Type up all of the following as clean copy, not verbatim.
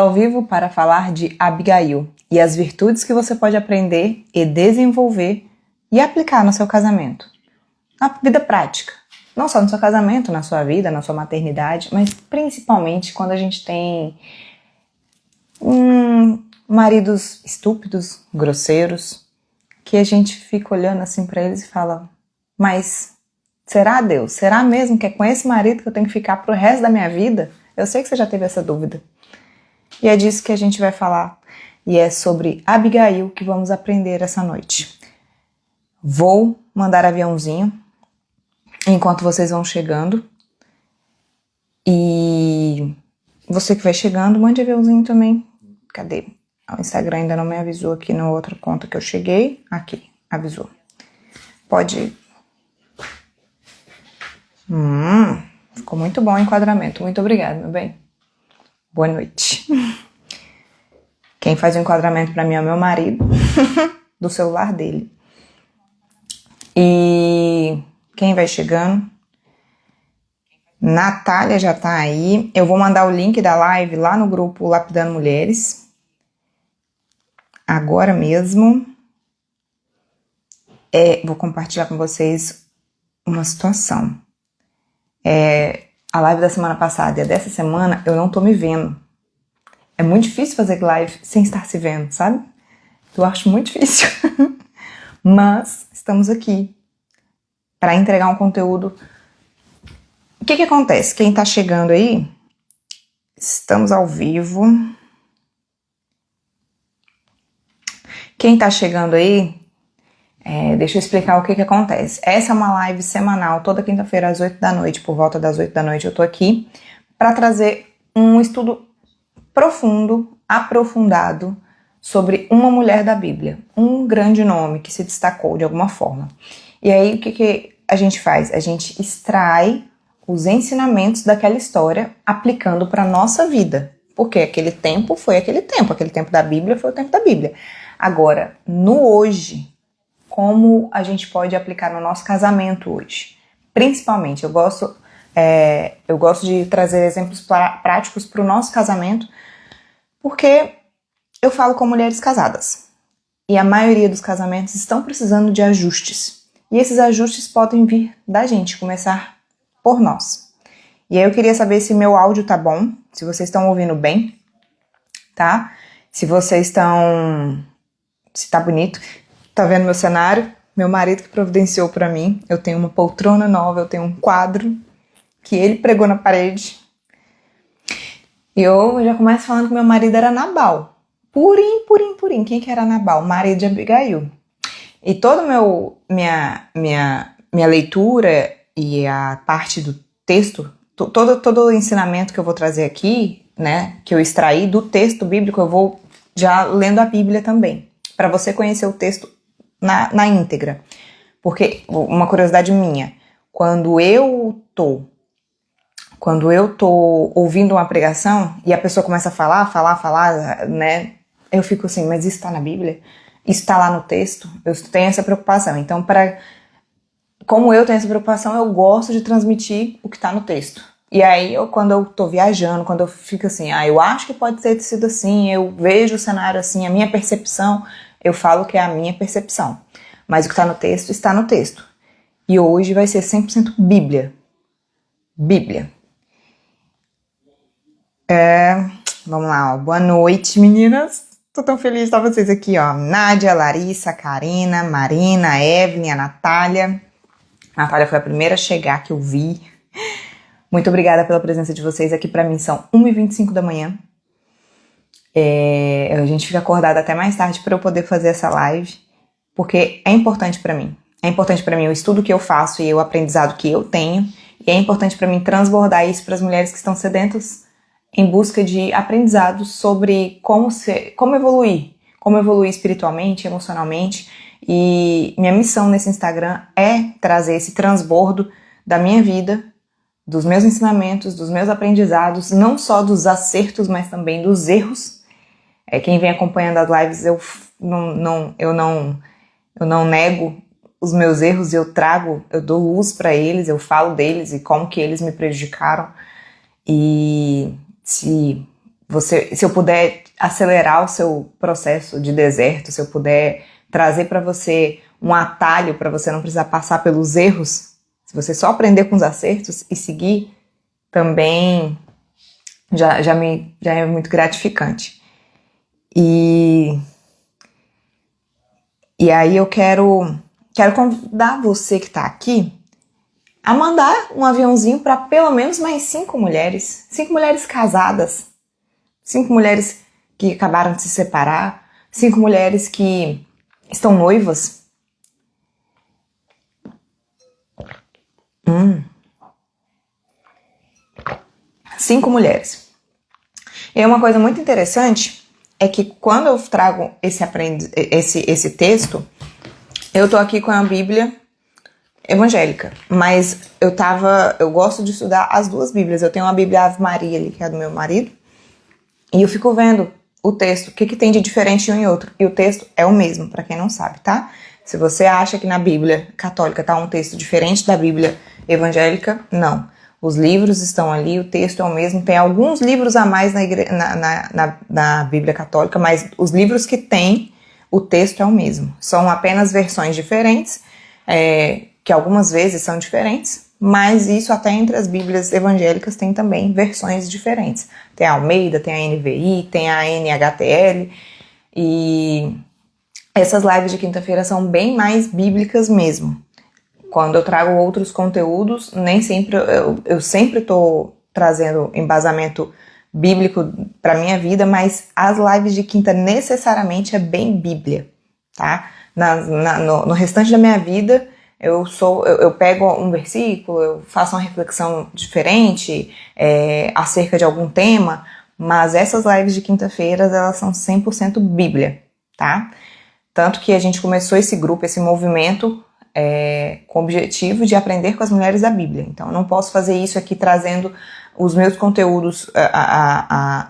Ao vivo para falar de Abigail e as virtudes que você pode aprender e desenvolver e aplicar no seu casamento, na vida prática. Não só no seu casamento, na sua vida, na sua maternidade, mas principalmente quando a gente tem maridos estúpidos, grosseiros, que a gente fica olhando assim pra eles e fala: mas será, Deus? Será mesmo que é com esse marido que eu tenho que ficar pro resto da minha vida? Eu sei que você já teve essa dúvida. E é disso que a gente vai falar. E é sobre Abigail que vamos aprender essa noite. Vou mandar aviãozinho enquanto vocês vão chegando. E você que vai chegando, mande aviãozinho também. Cadê? O Instagram ainda não me avisou aqui na outra conta que eu cheguei. Aqui, avisou. Pode ir. Ficou muito bom o enquadramento. Muito obrigada, meu bem. Boa noite. Quem faz o enquadramento pra mim é o meu marido. Do celular dele. E quem vai chegando? Natália já tá aí. Eu vou mandar o link da live lá no grupo Lapidando Mulheres. Agora mesmo. Vou compartilhar com vocês uma situação. A live da semana passada e a dessa semana eu não tô me vendo. É muito difícil fazer live sem estar se vendo, sabe? Eu acho muito difícil. Mas estamos aqui para entregar um conteúdo. O que acontece? Quem tá chegando aí, estamos ao vivo. Quem tá chegando aí, deixa eu explicar o que acontece. Essa é uma live semanal, toda quinta-feira às 8 da noite, por volta das 8 da noite eu tô aqui para trazer um estudo profundo, aprofundado sobre uma mulher da Bíblia, um grande nome que se destacou de alguma forma. E aí o que a gente faz? A gente extrai os ensinamentos daquela história aplicando para nossa vida, porque aquele tempo foi aquele tempo da Bíblia foi o tempo da Bíblia. Agora, no hoje, como a gente pode aplicar no nosso casamento hoje? Principalmente, eu gosto de trazer exemplos práticos para o nosso casamento, porque eu falo com mulheres casadas. E a maioria dos casamentos estão precisando de ajustes. E esses ajustes podem vir da gente, começar por nós. E aí eu queria saber se meu áudio tá bom, se vocês estão ouvindo bem, tá? Se tá bonito. Tá vendo meu cenário? Meu marido que providenciou pra mim. Eu tenho uma poltrona nova, eu tenho um quadro que ele pregou na parede. E eu já começo falando que meu marido era Nabal. Purim. Quem que era Nabal? Marido de Abigail. E toda minha leitura e a parte do texto, todo o ensinamento que eu vou trazer aqui, né, que eu extraí do texto bíblico, eu vou já lendo a Bíblia também, para você conhecer o texto na íntegra. Porque, uma curiosidade minha, quando eu tô ouvindo uma pregação e a pessoa começa a falar, né, eu fico assim, mas isso tá na Bíblia? Isso tá lá no texto? Eu tenho essa preocupação. Então, como eu tenho essa preocupação, eu gosto de transmitir o que tá no texto. E aí, quando eu tô viajando, quando eu fico assim, eu acho que pode ter sido assim, eu vejo o cenário assim, a minha percepção, eu falo que é a minha percepção. Mas o que tá no texto, está no texto. E hoje vai ser 100% Bíblia. Bíblia. Vamos lá, ó. Boa noite, meninas. Tô tão feliz de estar vocês aqui, ó. Nádia, Larissa, Karina, Marina, Evelyn, a Natália. A Natália foi a primeira a chegar que eu vi. Muito obrigada pela presença de vocês aqui. Pra mim são 1h25 da manhã. A gente fica acordada até mais tarde para eu poder fazer essa live, porque é importante pra mim. É importante pra mim o estudo que eu faço e o aprendizado que eu tenho. E é importante pra mim transbordar isso para as mulheres que estão sedentas em busca de aprendizados sobre como evoluir espiritualmente, emocionalmente. E minha missão nesse Instagram é trazer esse transbordo da minha vida, dos meus ensinamentos, dos meus aprendizados, não só dos acertos, mas também dos erros. Quem vem acompanhando as lives, eu não nego os meus erros, eu dou luz para eles, eu falo deles e como que eles me prejudicaram. E se se eu puder acelerar o seu processo de deserto, se eu puder trazer para você um atalho para você não precisar passar pelos erros, se você só aprender com os acertos e seguir, também já é muito gratificante. E aí eu quero convidar você que está aqui a mandar um aviãozinho para pelo menos mais 5 mulheres. 5 mulheres casadas. 5 mulheres que acabaram de se separar. 5 mulheres que estão noivas. 5 mulheres. E uma coisa muito interessante é que quando eu trago esse texto, eu tô aqui com a Bíblia evangélica, mas eu gosto de estudar as duas Bíblias. Eu tenho uma Bíblia Ave Maria ali, que é a do meu marido, e eu fico vendo o texto, o que tem de diferente em um e outro. E o texto é o mesmo, pra quem não sabe, tá? Se você acha que na Bíblia católica tá um texto diferente da Bíblia evangélica, não. Os livros estão ali, o texto é o mesmo. Tem alguns livros a mais na Bíblia católica, mas os livros que tem, o texto é o mesmo. São apenas versões diferentes, que algumas vezes são diferentes, mas isso até entre as Bíblias evangélicas tem também versões diferentes. Tem a Almeida, tem a NVI, tem a NHTL, e essas lives de quinta-feira são bem mais bíblicas mesmo. Quando eu trago outros conteúdos, nem sempre eu sempre estou trazendo embasamento bíblico para minha vida, mas as lives de quinta necessariamente é bem Bíblia, tá? No restante da minha vida, eu pego um versículo, eu faço uma reflexão diferente acerca de algum tema, mas essas lives de quinta-feira, elas são 100% Bíblia, tá? Tanto que a gente começou esse grupo, esse movimento, com o objetivo de aprender com as mulheres da Bíblia. Então eu não posso fazer isso aqui trazendo os meus conteúdos,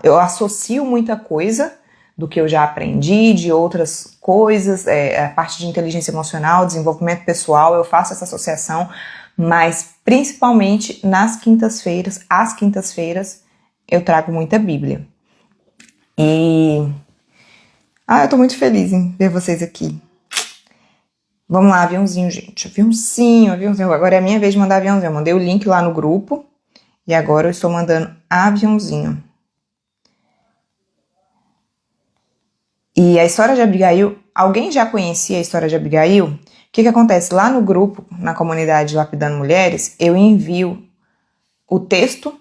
eu associo muita coisa do que eu já aprendi, de outras coisas, a parte de inteligência emocional, desenvolvimento pessoal, eu faço essa associação, mas principalmente às quintas-feiras, eu trago muita Bíblia. E eu tô muito feliz em ver vocês aqui. Vamos lá, aviãozinho, gente. Aviãozinho. Agora é a minha vez de mandar aviãozinho. Eu mandei o link lá no grupo e agora eu estou mandando aviãozinho. E a história de Abigail, alguém já conhecia a história de Abigail? O que acontece? Lá no grupo, na comunidade Lapidando Mulheres, eu envio o texto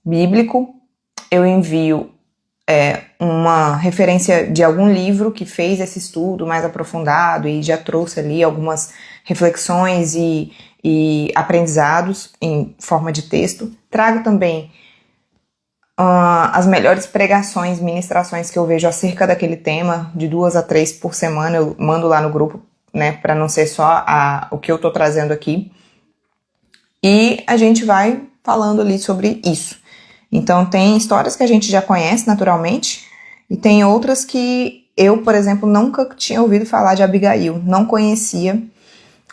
bíblico, eu envio uma referência de algum livro que fez esse estudo mais aprofundado e já trouxe ali algumas reflexões e aprendizados em forma de texto. Trago também as melhores pregações, ministrações que eu vejo acerca daquele tema, de 2 a 3 por semana, eu mando lá no grupo, né, para não ser só o que eu tô trazendo aqui. E a gente vai falando ali sobre isso. Então tem histórias que a gente já conhece naturalmente e tem outras que eu, por exemplo, nunca tinha ouvido falar de Abigail, não conhecia.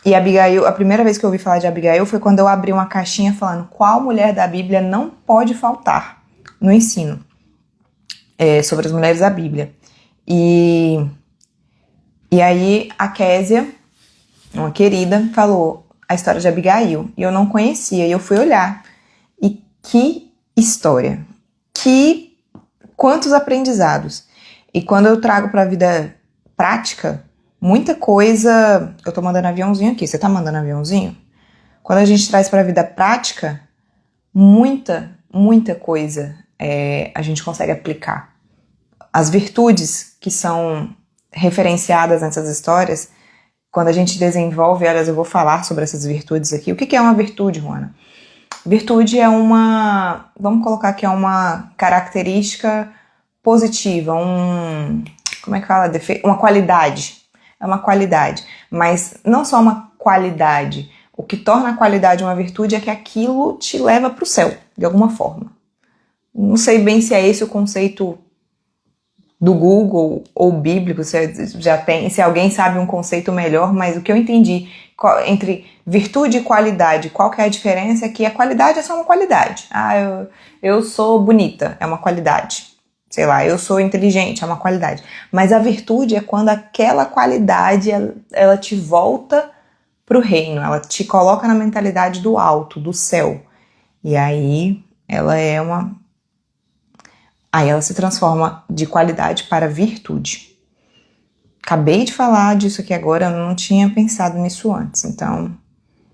E Abigail, a primeira vez que eu ouvi falar de Abigail foi quando eu abri uma caixinha falando qual mulher da Bíblia não pode faltar no ensino sobre as mulheres da Bíblia. E aí a Késia, uma querida, falou a história de Abigail e eu não conhecia e eu fui olhar. E que história, quantos aprendizados. E quando eu trago para a vida prática, muita coisa. Eu tô mandando aviãozinho aqui, você tá mandando aviãozinho? Quando a gente traz para a vida prática, muita coisa a gente consegue aplicar. As virtudes que são referenciadas nessas histórias, quando a gente desenvolve elas, eu vou falar sobre essas virtudes aqui. O que é uma virtude, Juana? Virtude é vamos colocar que é uma característica positiva, como é que fala? Uma qualidade. É uma qualidade, mas não só uma qualidade. O que torna a qualidade uma virtude é que aquilo te leva para o céu, de alguma forma. Não sei bem se é esse o conceito do Google ou bíblico, se alguém sabe um conceito melhor, mas o que eu entendi entre virtude e qualidade, qual que é a diferença? É que a qualidade é só uma qualidade. Eu sou bonita, é uma qualidade. sei lá, eu sou inteligente, é uma qualidade. Mas a virtude é quando aquela qualidade, ela te volta pro reino, ela te coloca na mentalidade do alto, do céu. E aí ela se transforma de qualidade para virtude. Acabei de falar disso aqui agora, eu não tinha pensado nisso antes, então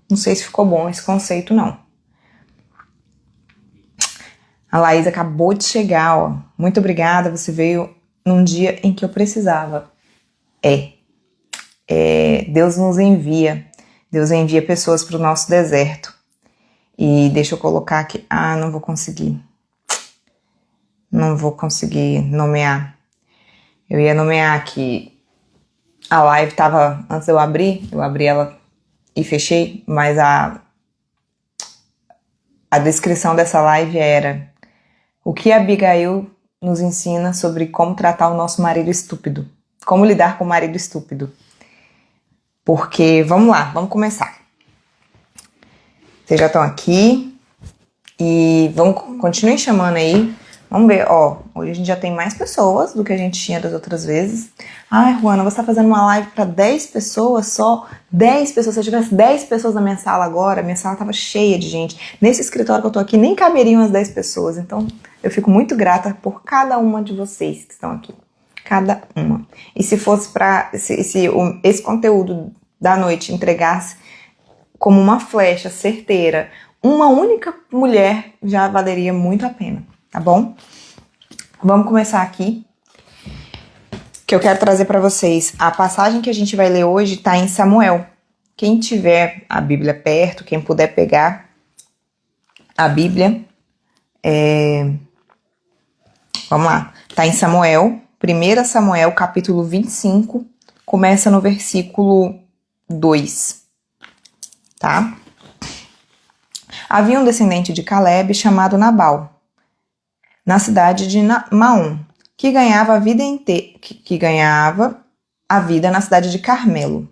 não sei se ficou bom esse conceito não. A Laís acabou de chegar, ó. Muito obrigada, você veio num dia em que eu precisava. Deus nos envia. Deus envia pessoas para o nosso deserto. E deixa eu colocar aqui. Não vou conseguir. Não vou conseguir nomear. Eu ia nomear aqui. A live tava, antes de eu abri ela e fechei, mas a descrição dessa live era: o que a Abigail nos ensina sobre como tratar o nosso marido estúpido. Como lidar com o marido estúpido. Porque, vamos lá, vamos começar. Vocês já estão aqui e continuem chamando aí. Vamos ver, ó, hoje a gente já tem mais pessoas do que a gente tinha das outras vezes. Ai, Juana, você tá fazendo uma live para 10 pessoas só? 10 pessoas, se eu tivesse 10 pessoas na minha sala agora, minha sala tava cheia de gente. Nesse escritório que eu tô aqui, nem caberiam as 10 pessoas. Então, eu fico muito grata por cada uma de vocês que estão aqui. Cada uma. E se fosse esse conteúdo da noite entregasse como uma flecha certeira, uma única mulher já valeria muito a pena, tá bom? Vamos começar aqui, que eu quero trazer para vocês. A passagem que a gente vai ler hoje está em Samuel. Quem tiver a Bíblia perto, quem puder pegar a Bíblia, vamos lá. Está em Samuel, 1 Samuel, capítulo 25, começa no versículo 2, tá? Havia um descendente de Caleb chamado Nabal, na cidade de Maom, que ganhava a vida na cidade de Carmelo.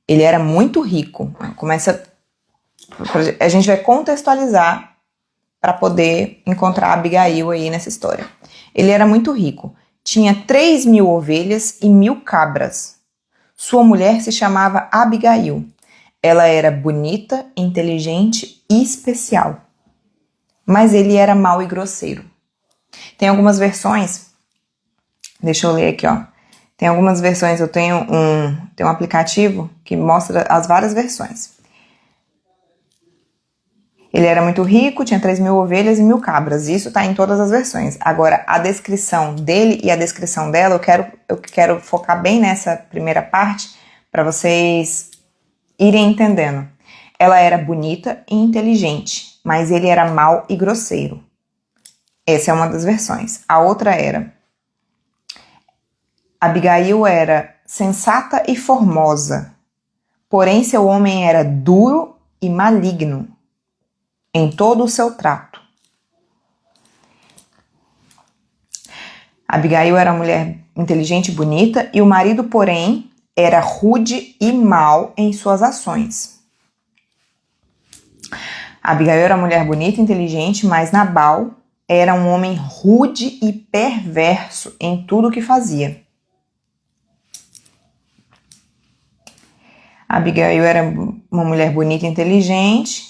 Ele era muito rico. A gente vai contextualizar para poder encontrar Abigail aí nessa história. Ele era muito rico. Tinha 3.000 ovelhas e 1.000 cabras. Sua mulher se chamava Abigail. Ela era bonita, inteligente e especial. Mas ele era mau e grosseiro. Tem algumas versões, deixa eu ler aqui, ó. Tem algumas versões, eu tenho um aplicativo que mostra as várias versões. Ele era muito rico, tinha 3.000 ovelhas e 1.000 cabras. Isso tá em todas as versões. Agora, a descrição dele e a descrição dela, eu quero focar bem nessa primeira parte para vocês irem entendendo. Ela era bonita e inteligente, mas ele era mau e grosseiro. Essa é uma das versões. A outra era: Abigail era sensata e formosa, porém seu homem era duro e maligno em todo o seu trato. Abigail era uma mulher inteligente e bonita, e o marido, porém, era rude e mau em suas ações. Abigail era uma mulher bonita e inteligente, mas Nabal era um homem rude e perverso em tudo o que fazia. Abigail era uma mulher bonita e inteligente,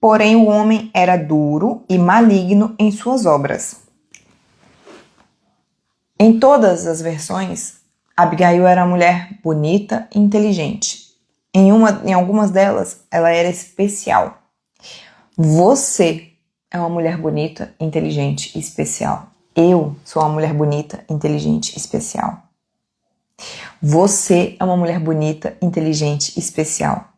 porém o homem era duro e maligno em suas obras. Em todas as versões, Abigail era uma mulher bonita e inteligente. Em algumas delas, ela era especial. Você é uma mulher bonita, inteligente e especial. Eu sou uma mulher bonita, inteligente e especial. Você é uma mulher bonita, inteligente e especial.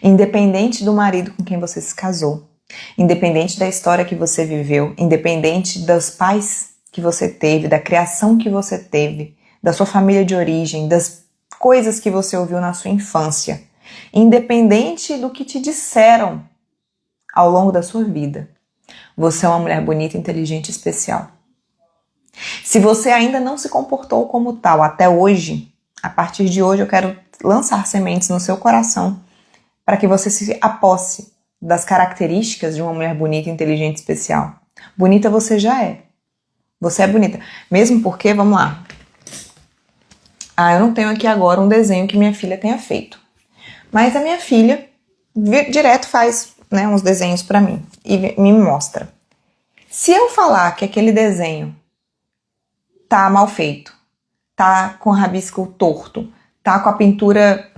Independente do marido com quem você se casou, independente da história que você viveu, independente dos pais que você teve, da criação que você teve, da sua família de origem, das coisas que você ouviu na sua infância, independente do que te disseram ao longo da sua vida, você é uma mulher bonita, inteligente e especial. Se você ainda não se comportou como tal até hoje, a partir de hoje eu quero lançar sementes no seu coração para que você se aposse das características de uma mulher bonita, inteligente e especial. Bonita você já é. Você é bonita. Mesmo porque, vamos lá. Eu não tenho aqui agora um desenho que minha filha tenha feito. Mas a minha filha direto faz, né, uns desenhos pra mim e me mostra. Se eu falar que aquele desenho tá mal feito, tá com o rabisco torto, tá com a pintura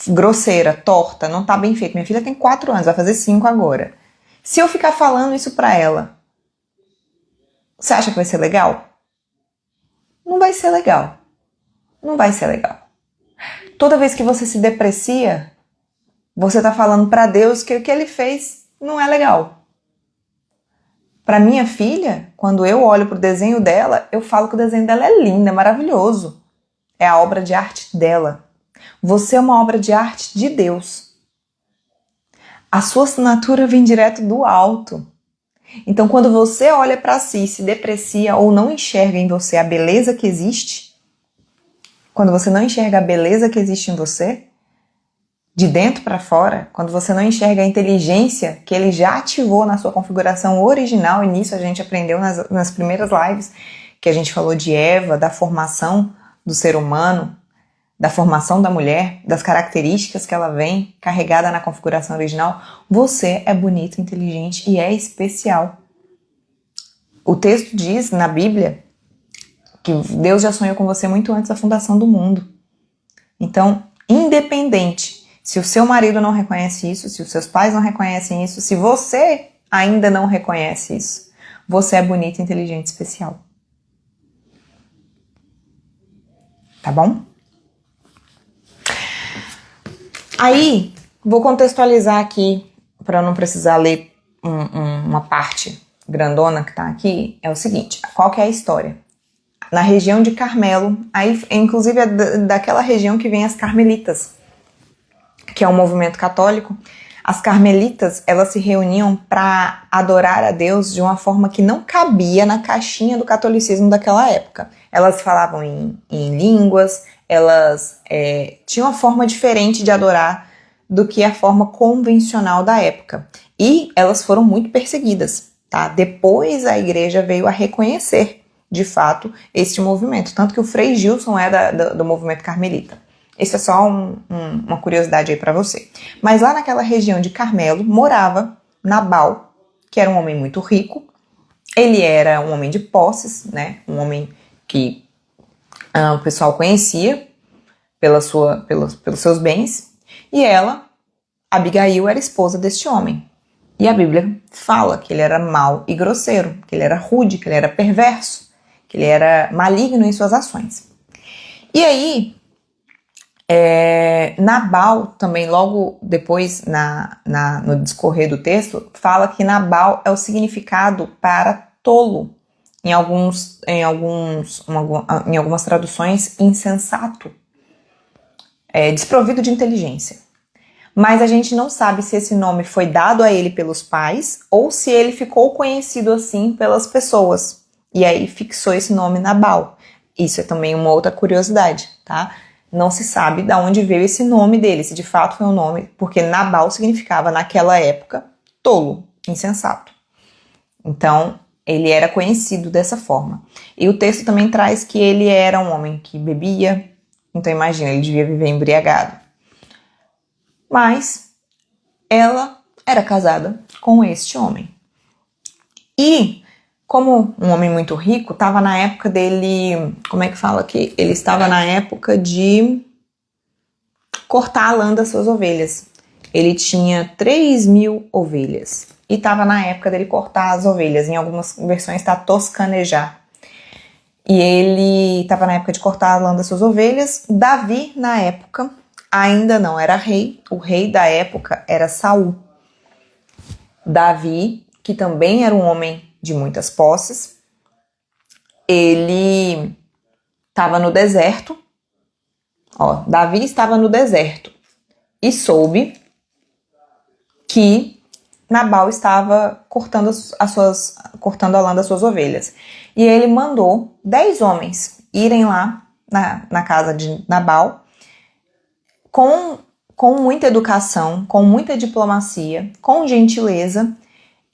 grosseira, torta, não tá bem feito. Minha filha tem 4 anos, vai fazer 5 agora. Se eu ficar falando isso pra ela, você acha que vai ser legal? Não vai ser legal. Não vai ser legal. Toda vez que você se deprecia, você tá falando pra Deus que o que ele fez não é legal. Pra minha filha, quando eu olho pro desenho dela, eu falo que o desenho dela é lindo, é maravilhoso. É a obra de arte dela. Você é uma obra de arte de Deus. A sua assinatura vem direto do alto. Então, quando você olha pra si, se deprecia ou não enxerga em você a beleza que existe, quando você não enxerga a beleza que existe em você, de dentro para fora, quando você não enxerga a inteligência que ele já ativou na sua configuração original, e nisso a gente aprendeu nas primeiras lives, que a gente falou de Eva, da formação do ser humano, da formação da mulher, das características que ela vem carregada na configuração original, você é bonito, inteligente e é especial. O texto diz na Bíblia que Deus já sonhou com você muito antes da fundação do mundo. Então, independente se o seu marido não reconhece isso, se os seus pais não reconhecem isso, se você ainda não reconhece isso, você é bonito, inteligente, especial. Tá bom? Aí, vou contextualizar aqui, para eu não precisar ler uma parte grandona que tá aqui, é o seguinte, qual que é a história? Na região de Carmelo, aí, inclusive é daquela região que vem as Carmelitas, que é um movimento católico. As Carmelitas, elas se reuniam para adorar a Deus de uma forma que não cabia na caixinha do catolicismo daquela época. Elas falavam em línguas, elas tinham uma forma diferente de adorar do que a forma convencional da época. E elas foram muito perseguidas, tá? Depois a igreja veio a reconhecer, de fato, este movimento. Tanto que o Frei Gilson é do movimento carmelita. Isso é só uma curiosidade aí para você. Mas lá naquela região de Carmelo morava Nabal, que era um homem muito rico. Ele era um homem de posses, né? Um homem que o pessoal conhecia pelos seus bens. E ela, Abigail, era esposa deste homem. E a Bíblia fala que ele era mau e grosseiro, que ele era rude, que ele era perverso, que ele era maligno em suas ações. E aí, Nabal também, logo depois, no discorrer do texto, fala que Nabal é o significado para tolo. Em algumas traduções, insensato. Desprovido de inteligência. Mas a gente não sabe se esse nome foi dado a ele pelos pais ou se ele ficou conhecido assim pelas pessoas. E aí fixou esse nome Nabal. Isso é também uma outra curiosidade, tá? Não se sabe de onde veio esse nome dele, se de fato foi um nome, porque Nabal significava naquela época tolo, insensato. Então, ele era conhecido dessa forma. E o texto também traz que ele era um homem que bebia, então imagina, ele devia viver embriagado. Mas ela era casada com este homem. E, como um homem muito rico, estava na época dele, como é que fala aqui? Ele estava na época de cortar a lã das suas ovelhas. Ele tinha 3.000 ovelhas. E estava na época dele cortar as ovelhas. Em algumas versões está toscanejar. E ele estava na época de cortar a lã das suas ovelhas. Davi, na época, ainda não era rei. O rei da época era Saul. Davi, que também era um homem de muitas posses, ele estava no deserto. Davi estava no deserto e soube que Nabal estava cortando a lã das suas ovelhas. E ele mandou 10 homens irem lá na casa de Nabal com muita educação, com muita diplomacia, com gentileza.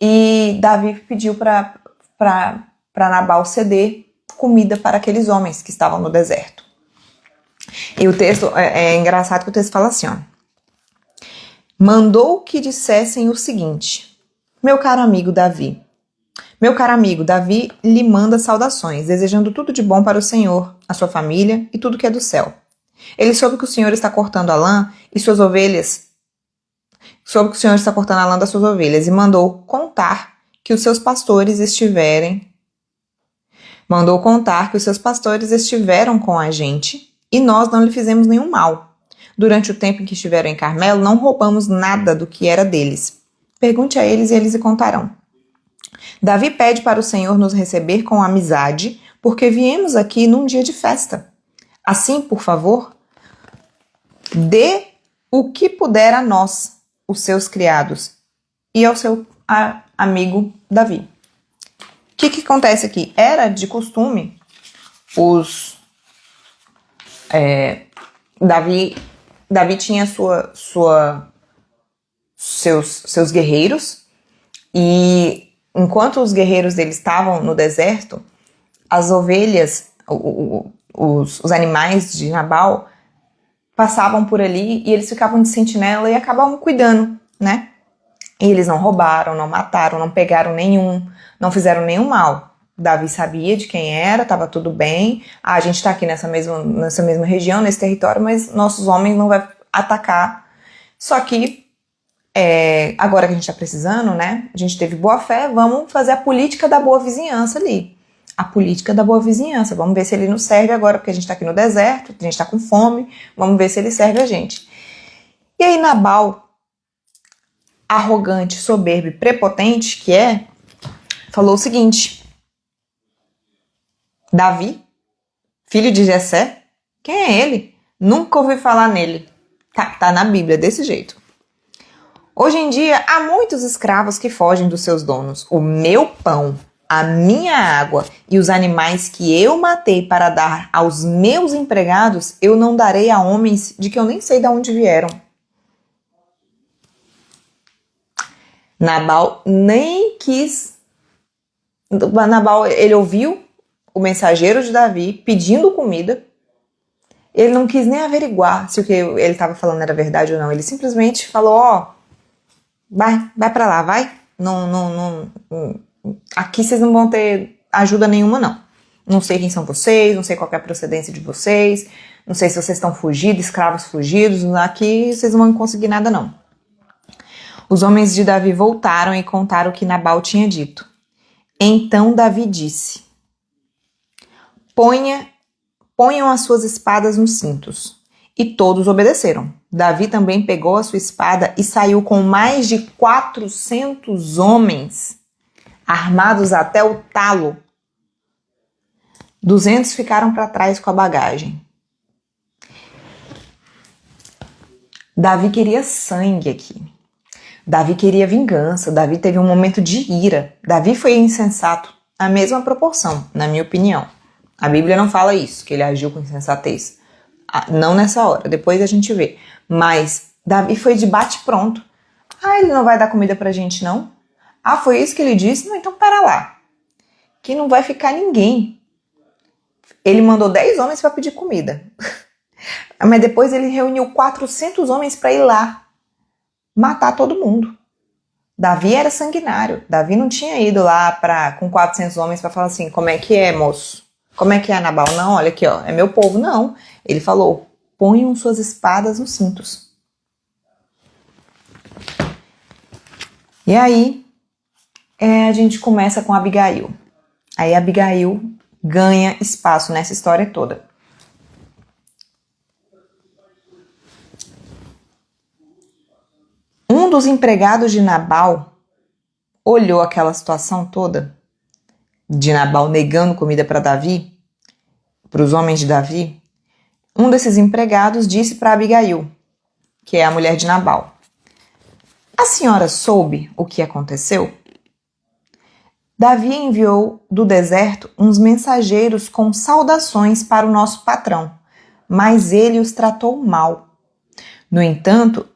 E Davi pediu para para Nabal ceder comida para aqueles homens que estavam no deserto. E o texto, é engraçado que o texto fala assim, ó. Mandou que dissessem o seguinte: meu caro amigo Davi lhe manda saudações, desejando tudo de bom para o Senhor, a sua família e tudo que é do céu. Ele soube que o Senhor está cortando a lã e suas ovelhas, das suas ovelhas, e mandou contar que os seus pastores estiveram com a gente, e nós não lhe fizemos nenhum mal. Durante o tempo em que estiveram em Carmelo, não roubamos nada do que era deles. Pergunte a eles e eles lhe contarão. Davi pede para o Senhor nos receber com amizade, porque viemos aqui num dia de festa. Assim, por favor, dê o que puder a nós, os seus criados, e ao seu amigo Davi. O que acontece aqui? Era de costume Davi tinha seus guerreiros, e enquanto os guerreiros dele estavam no deserto, as ovelhas, os animais de Nabal passavam por ali e eles ficavam de sentinela e acabavam cuidando, né? E eles não roubaram, não mataram, não pegaram nenhum, não fizeram nenhum mal. Davi sabia de quem era, estava tudo bem. A gente está aqui nessa mesma região, nesse território, mas nossos homens não vão atacar. Só que agora que a gente está precisando, né? A gente teve boa fé, vamos fazer a política da boa vizinhança ali. A política da boa vizinhança. Vamos ver se ele nos serve agora, porque a gente está aqui no deserto, a gente está com fome, vamos ver se ele serve a gente. E aí Nabal, arrogante, soberbo e prepotente que falou o seguinte: Davi, filho de Jessé, quem é ele? Nunca ouvi falar nele. Tá na Bíblia, desse jeito. Hoje em dia, há muitos escravos que fogem dos seus donos. O meu pão, a minha água e os animais que eu matei para dar aos meus empregados, eu não darei a homens de que eu nem sei de onde vieram. Nabal nem quis. Nabal, ele ouviu o mensageiro de Davi pedindo comida. Ele não quis nem averiguar se o que ele estava falando era verdade ou não. Ele simplesmente falou: vai pra lá, vai. Não, aqui vocês não vão ter ajuda nenhuma, não. Não sei quem são vocês, não sei qual é a procedência de vocês, não sei se vocês estão fugidos, escravos fugidos. Aqui vocês não vão conseguir nada, não. Os homens de Davi voltaram e contaram o que Nabal tinha dito. Então Davi disse: Ponham as suas espadas nos cintos. E todos obedeceram. Davi também pegou a sua espada e saiu com mais de 400 homens, armados até o talo. 200 ficaram para trás com a bagagem. Davi queria sangue aqui. Davi queria vingança. Davi teve um momento de ira. Davi foi insensato na mesma proporção, na minha opinião. A Bíblia não fala isso, que ele agiu com insensatez. Não nessa hora, depois a gente vê. Mas Davi foi de bate-pronto. Ele não vai dar comida pra gente, não? Foi isso que ele disse? Não, então pera lá. Que não vai ficar ninguém. Ele mandou 10 homens para pedir comida. Mas depois ele reuniu 400 homens para ir lá matar todo mundo. Davi era sanguinário. Davi não tinha ido lá com 400 homens para falar assim: como é que é, moço? Como é que é, Nabal? Não, olha aqui, ó, é meu povo. Não. Ele falou: ponham suas espadas nos cintos. E aí, a gente começa com Abigail. Aí Abigail ganha espaço nessa história toda. Um dos empregados de Nabal olhou aquela situação toda, de Nabal negando comida para Davi, para os homens de Davi. Um desses empregados disse para Abigail, que é a mulher de Nabal: a senhora soube o que aconteceu? Davi enviou do deserto uns mensageiros com saudações para o nosso patrão, mas ele os tratou mal. No entanto,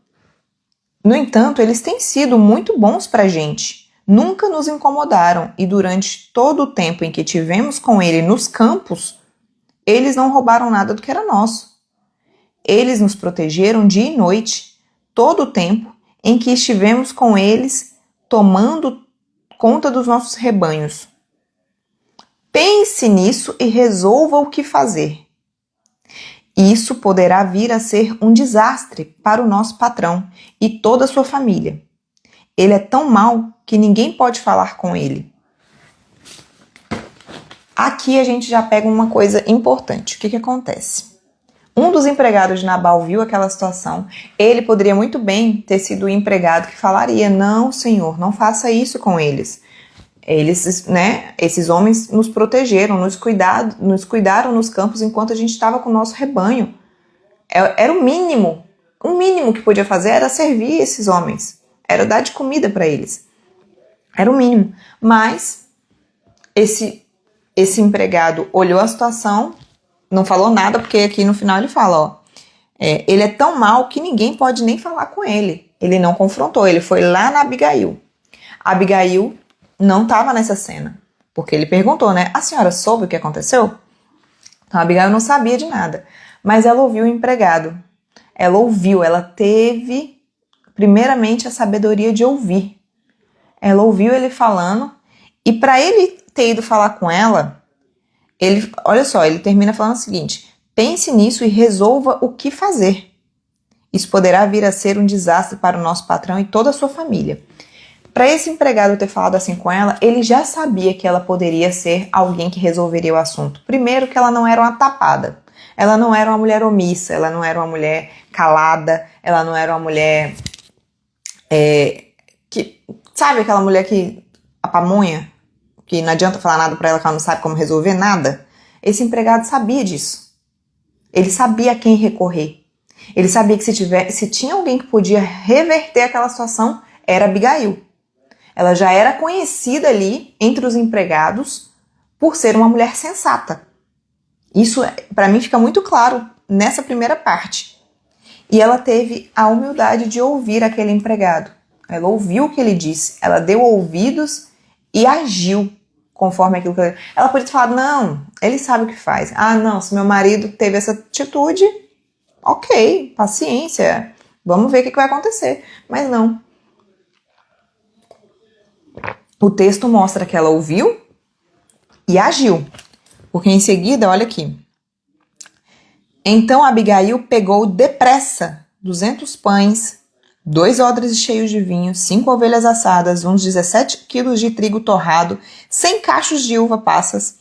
eles têm sido muito bons para a gente. nunca nos incomodaram e durante todo o tempo em que tivemos com ele nos campos, eles não roubaram nada do que era nosso. Eles nos protegeram dia e noite, todo o tempo em que estivemos com eles tomando conta dos nossos rebanhos. Pense nisso e resolva o que fazer. Isso poderá vir a ser um desastre para o nosso patrão e toda a sua família. Ele é tão mau que ninguém pode falar com ele. Aqui a gente já pega uma coisa importante. O que acontece? Um dos empregados de Nabal viu aquela situação. Ele poderia muito bem ter sido o empregado que falaria: não, senhor, não faça isso com eles. Eles, esses homens nos protegeram, nos cuidaram nos campos enquanto a gente estava com o nosso rebanho. Era o mínimo que podia fazer era servir esses homens, era dar de comida para eles. Era o mínimo. Mas esse empregado olhou a situação, não falou nada, porque aqui no final ele fala, ele é tão mau que ninguém pode nem falar com ele. Ele não confrontou, ele foi lá na Abigail. A Abigail não estava nessa cena, porque ele perguntou, a senhora soube o que aconteceu? Então a Abigail não sabia de nada, mas ela ouviu o empregado. Ela teve primeiramente a sabedoria de ouvir. Ela ouviu ele falando, e para ele ter ido falar com ela, olha só, ele termina falando o seguinte: pense nisso e resolva o que fazer. Isso poderá vir a ser um desastre para o nosso patrão e toda a sua família. Para esse empregado ter falado assim com ela, ele já sabia que ela poderia ser alguém que resolveria o assunto. Primeiro, que ela não era uma tapada. Ela não era uma mulher omissa, ela não era uma mulher calada, ela não era uma mulher sabe aquela mulher que a pamonha, que não adianta falar nada para ela que ela não sabe como resolver nada? Esse empregado sabia disso. Ele sabia a quem recorrer. Ele sabia que se tinha alguém que podia reverter aquela situação, era Abigail. Ela já era conhecida ali entre os empregados por ser uma mulher sensata. Isso, para mim, fica muito claro nessa primeira parte. E ela teve a humildade de ouvir aquele empregado. Ela ouviu o que ele disse, ela deu ouvidos e agiu conforme aquilo que ela podia ter falado: não, ele sabe o que faz. Ah, não, se meu marido teve essa atitude, ok, paciência, vamos ver o que vai acontecer. Mas não. O texto mostra que ela ouviu e agiu. Porque em seguida, olha aqui. Então Abigail pegou depressa 200 pães, 2 odres cheios de vinho, 5 ovelhas assadas, uns 17 quilos de trigo torrado, 100 cachos de uva passas,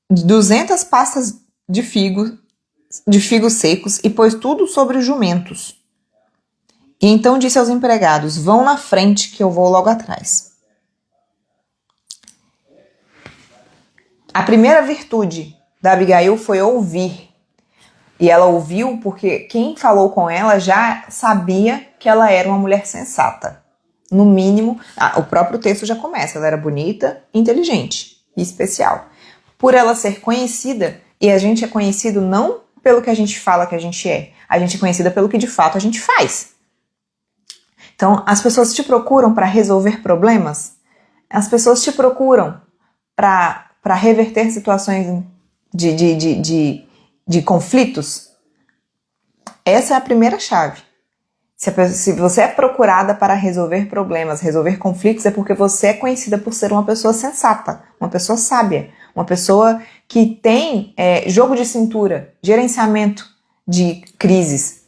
200 pastas de figos secos, e pôs tudo sobre os jumentos. E então disse aos empregados: vão na frente que eu vou logo atrás. A primeira virtude da Abigail foi ouvir. E ela ouviu porque quem falou com ela já sabia que ela era uma mulher sensata. No mínimo, o próprio texto já começa. Ela era bonita, inteligente e especial. Por ela ser conhecida, e a gente é conhecido não pelo que a gente fala que a gente é conhecida pelo que de fato a gente faz. Então, as pessoas te procuram para resolver problemas, as pessoas te procuram para reverter situações de conflitos. Essa é a primeira chave. Se você é procurada para resolver problemas, resolver conflitos, é porque você é conhecida por ser uma pessoa sensata, uma pessoa sábia, uma pessoa que tem jogo de cintura, gerenciamento de crises.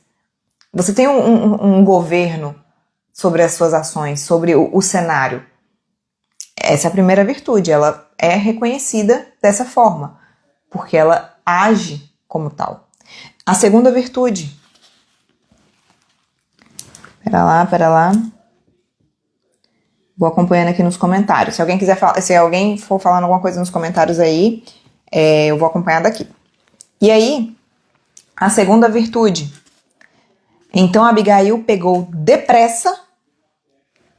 Você tem um governo sobre as suas ações, sobre o cenário. Essa é a primeira virtude, ela é reconhecida dessa forma, porque ela age como tal. A segunda virtude. Pera lá. Vou acompanhando aqui nos comentários. Se alguém for falando alguma coisa nos comentários aí, eu vou acompanhar daqui. E aí, a segunda virtude. Então Abigail pegou depressa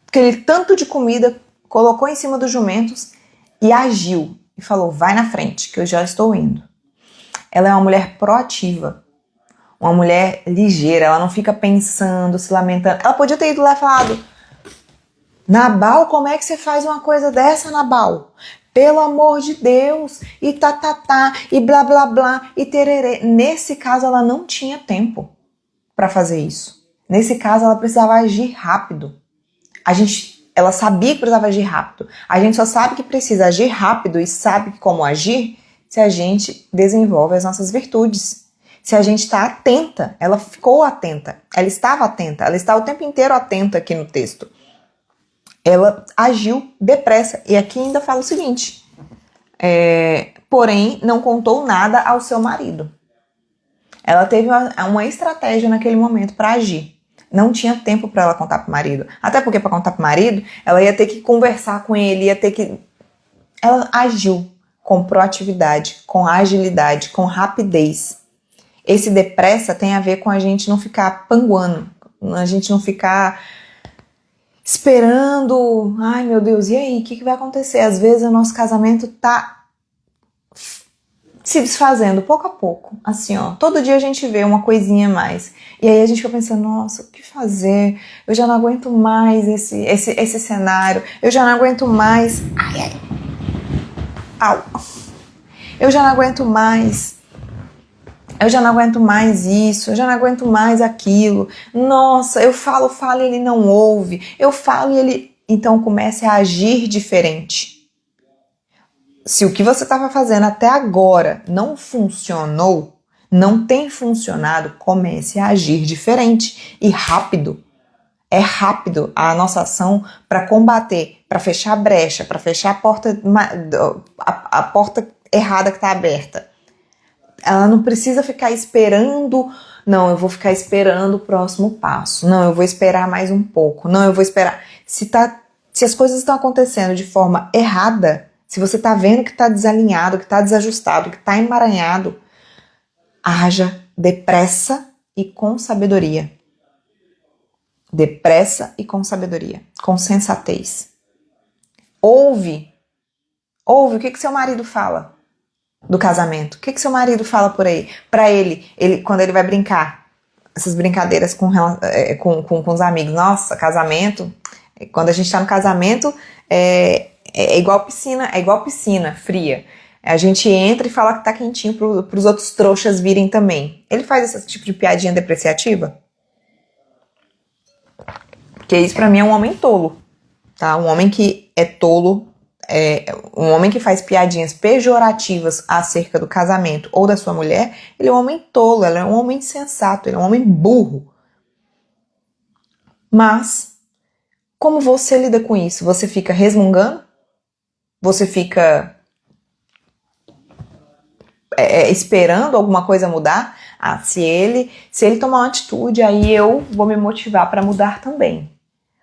aquele tanto de comida, colocou em cima dos jumentos e agiu. E falou: vai na frente, que eu já estou indo. Ela é uma mulher proativa, uma mulher ligeira, ela não fica pensando, se lamentando. Ela podia ter ido lá e falado: Nabal, como é que você faz uma coisa dessa, Nabal? Pelo amor de Deus, e e blá blá blá, e tererê. Nesse caso, ela não tinha tempo para fazer isso. Nesse caso, ela precisava agir rápido. Ela sabia que precisava agir rápido. A gente só sabe que precisa agir rápido e sabe como agir se a gente desenvolve as nossas virtudes. Se a gente está atenta. Ela ficou atenta. Ela estava atenta. Ela está o tempo inteiro atenta aqui no texto. Ela agiu depressa. E aqui ainda fala o seguinte. Porém, não contou nada ao seu marido. Ela teve uma estratégia naquele momento para agir. Não tinha tempo para ela contar pro marido. Até porque para contar pro marido, ela ia ter que conversar com ele, Ela agiu com proatividade, com agilidade, com rapidez. Esse depressa tem a ver com a gente não ficar panguando, a gente não ficar esperando, ai meu Deus, e aí, o que vai acontecer? Às vezes o nosso casamento tá se desfazendo pouco a pouco, assim ó, todo dia a gente vê uma coisinha a mais, e aí a gente fica pensando, nossa, o que fazer? Eu já não aguento mais esse cenário, eu já não aguento mais, eu já não aguento mais isso, eu já não aguento mais aquilo, nossa, eu falo e ele não ouve, eu falo e ele, então comece a agir diferente. Se o que você estava fazendo até agora não funcionou, não tem funcionado, comece a agir diferente e rápido. É rápido a nossa ação para combater, para fechar a brecha, para fechar a porta errada que está aberta. Ela não precisa ficar esperando, não, eu vou ficar esperando o próximo passo, não, eu vou esperar mais um pouco, não, eu vou esperar. Se as coisas estão acontecendo de forma errada, se você está vendo que está desalinhado, que está desajustado, que está emaranhado, haja depressa e com sabedoria. Depressa e com sabedoria, com sensatez. Ouve o que seu marido fala do casamento. O que seu marido fala por aí? Para ele, quando ele vai brincar, essas brincadeiras com os amigos. Nossa, casamento, quando a gente está no casamento, é igual piscina fria. A gente entra e fala que tá quentinho pros outros trouxas virem também. Ele faz esse tipo de piadinha depreciativa? Porque isso pra mim é um homem tolo, tá? Um homem que é tolo, um homem que faz piadinhas pejorativas acerca do casamento ou da sua mulher, ele é um homem tolo, ele é um homem insensato, ele é um homem burro. Mas, como você lida com isso? Você fica resmungando? Você fica esperando alguma coisa mudar? Ah, se ele tomar uma atitude, aí eu vou me motivar para mudar também.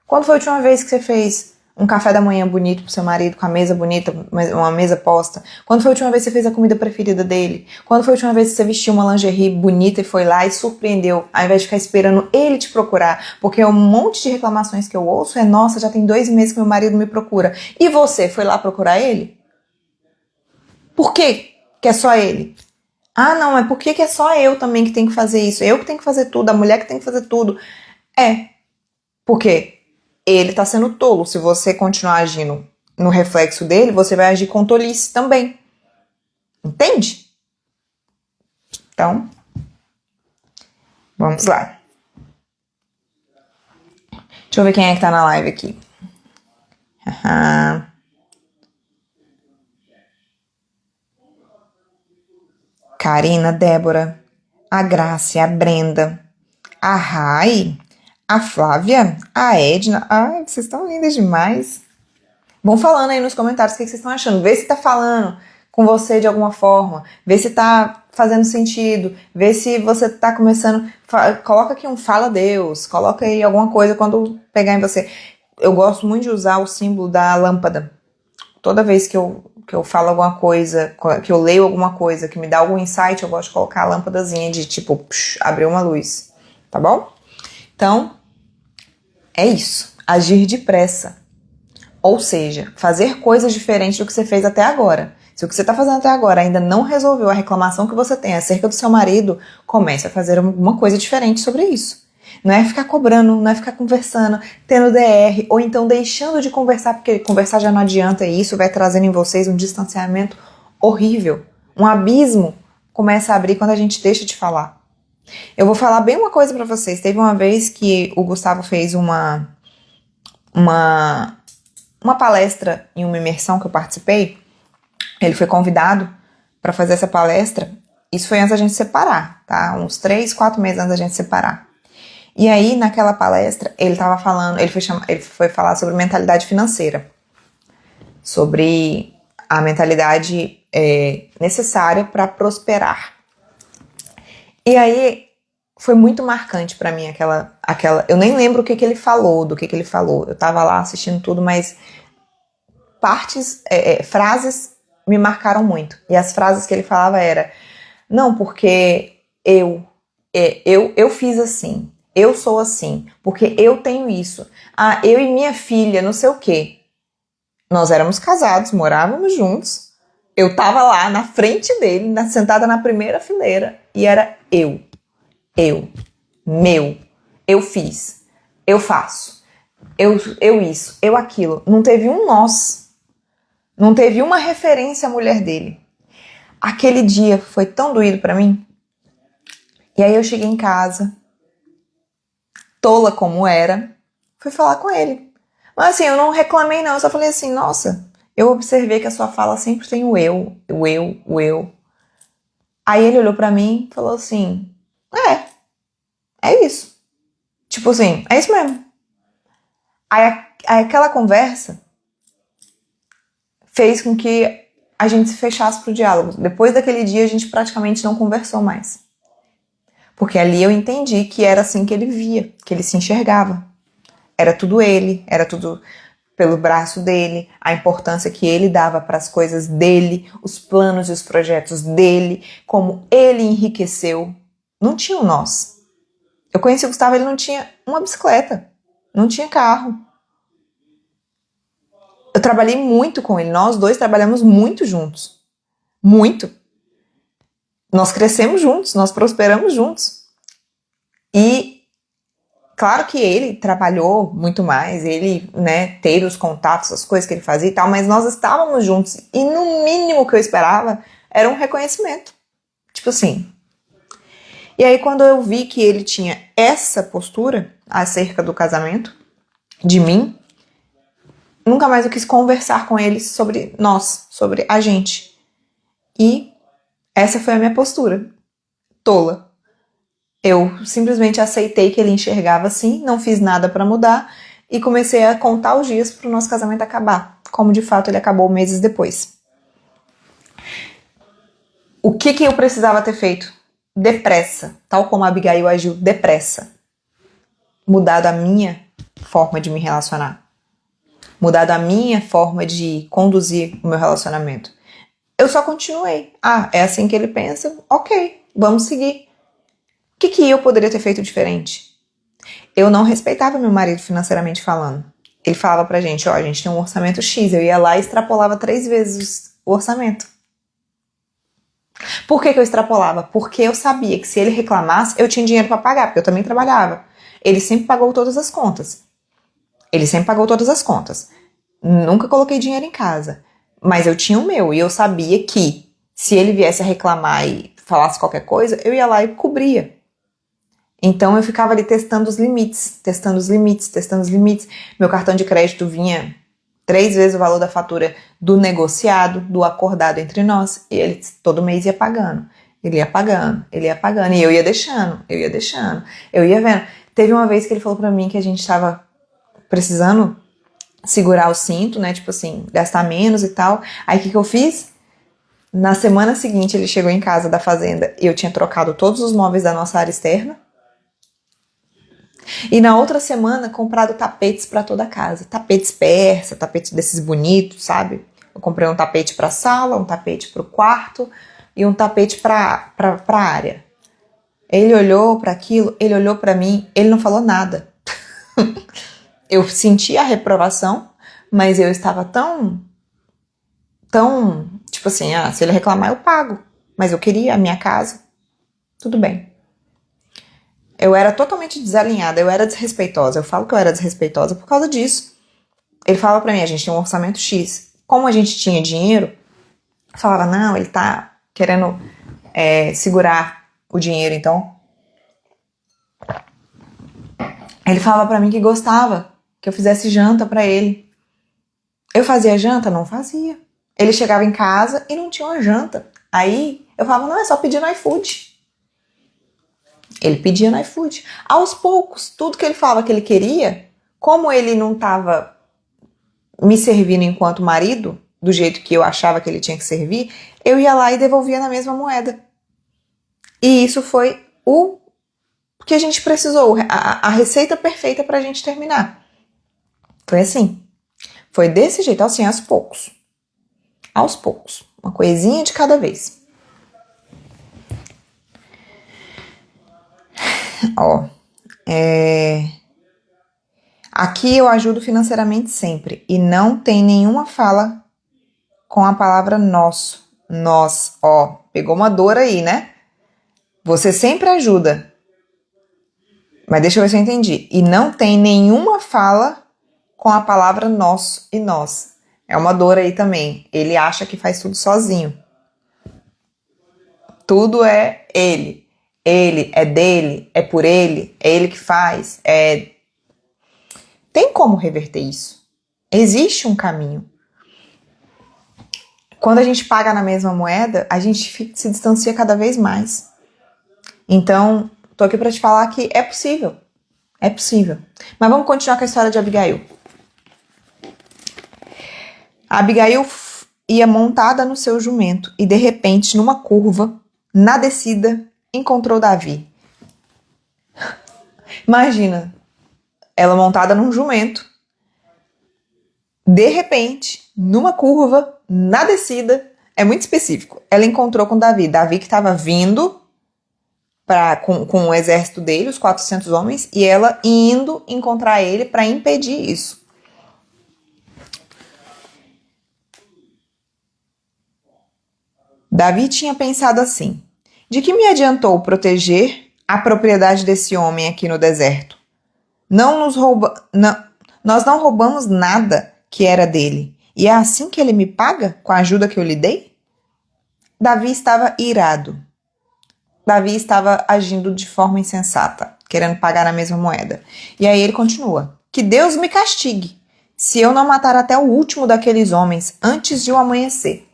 Quando foi a última vez que você fez um café da manhã bonito pro seu marido, com a mesa bonita, uma mesa posta? Quando foi a última vez que você fez a comida preferida dele? Quando foi a última vez que você vestiu uma lingerie bonita e foi lá e surpreendeu, ao invés de ficar esperando ele te procurar? Porque um monte de reclamações que eu ouço é, nossa, já tem 2 meses que meu marido me procura. E você foi lá procurar ele? Por quê que é só ele? Ah, não, mas por que é só eu também que tenho que fazer isso? Eu que tenho que fazer tudo, a mulher que tem que fazer tudo. Porque ele tá sendo tolo. Se você continuar agindo no reflexo dele, você vai agir com tolice também. Entende? Então, vamos lá. Deixa eu ver quem é que tá na live aqui. Karina, Débora, a Graça, a Brenda, a Rai, a Flávia, a Edna. Ai, vocês estão lindas demais. Vão falando aí nos comentários o que vocês estão achando. Vê se tá falando com você de alguma forma. Vê se tá fazendo sentido. Vê se você tá começando... Coloca aqui um fala Deus. Coloca aí alguma coisa quando pegar em você. Eu gosto muito de usar o símbolo da lâmpada. Toda vez que eu falo alguma coisa, que eu leio alguma coisa, que me dá algum insight, eu gosto de colocar a lâmpadazinha de tipo, abrir uma luz. Tá bom? Então, é isso. Agir depressa. Ou seja, fazer coisas diferentes do que você fez até agora. Se o que você está fazendo até agora ainda não resolveu a reclamação que você tem acerca do seu marido, comece a fazer alguma coisa diferente sobre isso. Não é ficar cobrando, não é ficar conversando, tendo DR, ou então deixando de conversar, porque conversar já não adianta e isso vai trazendo em vocês um distanciamento horrível. Um abismo começa a abrir quando a gente deixa de falar. Eu vou falar bem uma coisa pra vocês. Teve uma vez que o Gustavo fez uma palestra em uma imersão que eu participei. Ele foi convidado para fazer essa palestra. Isso foi antes da gente se separar, tá? Uns 3, 4 meses antes da gente se separar. E aí, naquela palestra, ele tava falando, ele foi falar sobre mentalidade financeira. Sobre a mentalidade necessária para prosperar. E aí, foi muito marcante pra mim aquela... Eu nem lembro o que ele falou, do que ele falou. Eu tava lá assistindo tudo, mas frases me marcaram muito. E as frases que ele falava era: não, porque eu fiz assim, eu sou assim, porque eu tenho isso. Ah, eu e minha filha, não sei o quê. Nós éramos casados, morávamos juntos. Eu tava lá na frente dele, sentada na primeira fileira, e era eu fiz, eu faço, eu isso, eu aquilo. Não teve um nós, não teve uma referência à mulher dele. Aquele dia foi tão doído pra mim. E aí eu cheguei em casa, tola como era, fui falar com ele. Mas assim, eu não reclamei não, eu só falei assim: nossa, eu observei que a sua fala sempre tem o eu, o eu, o eu. Aí ele olhou pra mim e falou assim: é isso. Tipo assim, é isso mesmo. Aí aquela conversa fez com que a gente se fechasse pro diálogo. Depois daquele dia a gente praticamente não conversou mais. Porque ali eu entendi que era assim que ele via, que ele se enxergava. Era tudo ele, era tudo pelo braço dele, a importância que ele dava para as coisas dele, os planos e os projetos dele, como ele enriqueceu. Não tinha o nós. Eu conheci o Gustavo, ele não tinha uma bicicleta, não tinha carro. Eu trabalhei muito com ele, nós dois trabalhamos muito juntos. Muito. Nós crescemos juntos, nós prosperamos juntos. E claro que ele trabalhou muito mais, ele, né, teve os contatos, as coisas que ele fazia e tal, mas nós estávamos juntos e no mínimo que eu esperava era um reconhecimento. Tipo assim. E aí quando eu vi que ele tinha essa postura acerca do casamento, de mim, nunca mais eu quis conversar com ele sobre nós, sobre a gente. E essa foi a minha postura. Tola. Eu simplesmente aceitei que ele enxergava assim, não fiz nada pra mudar e comecei a contar os dias pro nosso casamento acabar, como de fato ele acabou meses depois. O que eu precisava ter feito? Depressa, tal como a Abigail agiu, depressa. Mudado a minha forma de me relacionar. Mudado a minha forma de conduzir o meu relacionamento. Eu só continuei. Ah, é assim que ele pensa? Ok, vamos seguir. O que eu poderia ter feito diferente? Eu não respeitava meu marido financeiramente falando. Ele falava pra gente: ó, a gente tem um orçamento X. Eu ia lá e extrapolava 3 vezes o orçamento. Por que eu extrapolava? Porque eu sabia que se ele reclamasse, eu tinha dinheiro pra pagar, porque eu também trabalhava. Ele sempre pagou todas as contas. Nunca coloquei dinheiro em casa. Mas eu tinha o meu, e eu sabia que se ele viesse a reclamar e falasse qualquer coisa, eu ia lá e cobria. Então eu ficava ali testando os limites. Meu cartão de crédito vinha 3 vezes o valor da fatura do negociado, do acordado entre nós, e ele todo mês ia pagando. Ele ia pagando, e eu ia deixando, eu ia vendo. Teve uma vez que ele falou pra mim que a gente tava precisando segurar o cinto, né, tipo assim, gastar menos e tal. Aí o que eu fiz? Na semana seguinte ele chegou em casa da fazenda e eu tinha trocado todos os móveis da nossa área externa. E na outra semana, comprado tapetes pra toda a casa. Tapetes persa, tapetes desses bonitos, sabe? Eu comprei um tapete pra sala, um tapete pro quarto e um tapete pra área. Ele olhou pra aquilo, ele olhou pra mim, ele não falou nada. Eu senti a reprovação, mas eu estava tão, tipo assim, se ele reclamar eu pago. Mas eu queria a minha casa, tudo bem. Eu era totalmente desalinhada, eu era desrespeitosa. Eu falo que eu era desrespeitosa por causa disso. Ele falava pra mim, a gente tem um orçamento X. Como a gente tinha dinheiro, eu falava, não, ele tá querendo segurar o dinheiro, então. Ele falava pra mim que gostava que eu fizesse janta pra ele. Eu fazia janta? Não fazia. Ele chegava em casa e não tinha uma janta. Aí eu falava, não, é só pedir no iFood. Ele pedia no iFood. Aos poucos, tudo que ele falava que ele queria, como ele não estava me servindo enquanto marido, do jeito que eu achava que ele tinha que servir, eu ia lá e devolvia na mesma moeda. E isso foi o que a gente precisou, a receita perfeita pra gente terminar. Foi assim. Foi desse jeito, assim, aos poucos. Aos poucos. Uma coisinha de cada vez. Ó. Aqui eu ajudo financeiramente sempre. E não tem nenhuma fala com a palavra nosso. Nós, ó. Pegou uma dor aí, né? Você sempre ajuda. Mas deixa eu ver se eu entendi. E não tem nenhuma fala com a palavra nosso e nós. É uma dor aí também. Ele acha que faz tudo sozinho. Tudo é ele. Ele é dele, é por ele, é ele que faz. Tem como reverter isso. Existe um caminho. Quando a gente paga na mesma moeda, a gente se distancia cada vez mais. Então, tô aqui para te falar que é possível. É possível. Mas vamos continuar com a história de Abigail. A Abigail ia montada no seu jumento e, de repente, numa curva, na descida, encontrou Davi. Imagina, ela montada num jumento, de repente, numa curva, na descida, é muito específico, ela encontrou com Davi. Davi que estava vindo com o exército dele, os 400 homens, e ela indo encontrar ele para impedir isso. Davi tinha pensado assim: de que me adiantou proteger a propriedade desse homem aqui no deserto? Nós não roubamos nada que era dele. E é assim que ele me paga com a ajuda que eu lhe dei? Davi estava irado. Davi estava agindo de forma insensata, querendo pagar na mesma moeda. E aí ele continua: que Deus me castigue, se eu não matar até o último daqueles homens antes de o amanhecer.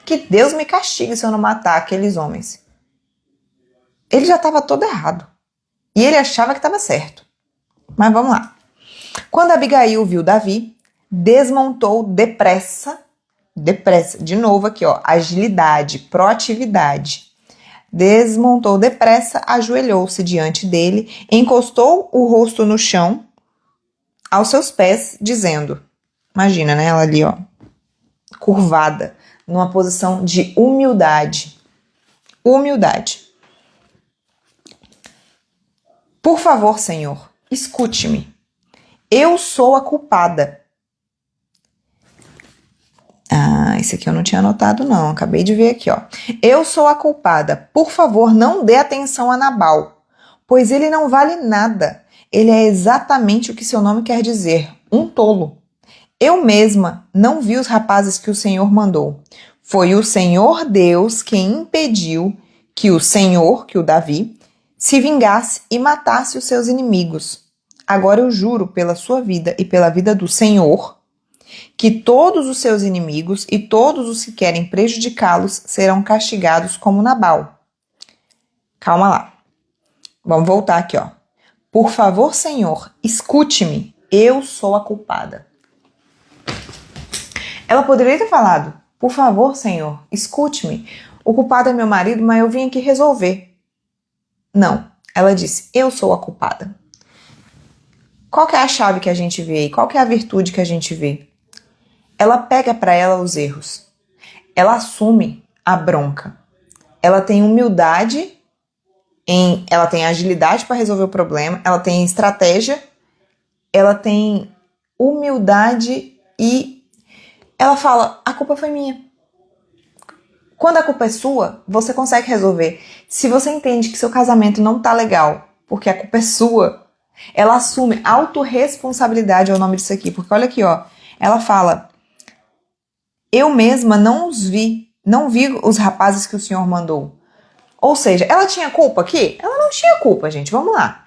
Que Deus me castigue se eu não matar aqueles homens. Ele já estava todo errado. E ele achava que estava certo. Mas vamos lá. Quando Abigail viu Davi, desmontou depressa, de novo aqui, ó, agilidade, proatividade. Desmontou depressa, ajoelhou-se diante dele, encostou o rosto no chão, aos seus pés, dizendo, imagina, né, ela ali, ó, curvada, numa posição de humildade. Humildade. Por favor, Senhor, escute-me. Eu sou a culpada. Esse aqui eu não tinha anotado, não. Acabei de ver aqui, ó. Eu sou a culpada. Por favor, não dê atenção a Nabal, pois ele não vale nada. Ele é exatamente o que seu nome quer dizer, um tolo. Eu mesma não vi os rapazes que o Senhor mandou. Foi o Senhor Deus quem impediu que o Senhor, que o Davi, se vingasse e matasse os seus inimigos. Agora eu juro pela sua vida e pela vida do Senhor que todos os seus inimigos e todos os que querem prejudicá-los serão castigados como Nabal. Calma lá. Vamos voltar aqui, ó. Por favor, Senhor, escute-me. Eu sou a culpada. Ela poderia ter falado, por favor, Senhor, escute-me. O culpado é meu marido, mas eu vim aqui resolver. Não. Ela disse, eu sou a culpada. Qual que é a chave que a gente vê aí? Qual que é a virtude que a gente vê? Ela pega para ela os erros. Ela assume a bronca. Ela tem humildade, ela tem agilidade para resolver o problema, ela tem estratégia, ela tem humildade e ela fala, a culpa foi minha. Quando a culpa é sua, você consegue resolver. Se você entende que seu casamento não tá legal, porque a culpa é sua. Ela assume autorresponsabilidade, é o nome disso aqui, porque olha aqui, ó, ela fala, eu mesma não os vi, não vi os rapazes que o Senhor mandou. Ou seja, ela tinha culpa aqui? Ela não tinha culpa, gente, vamos lá.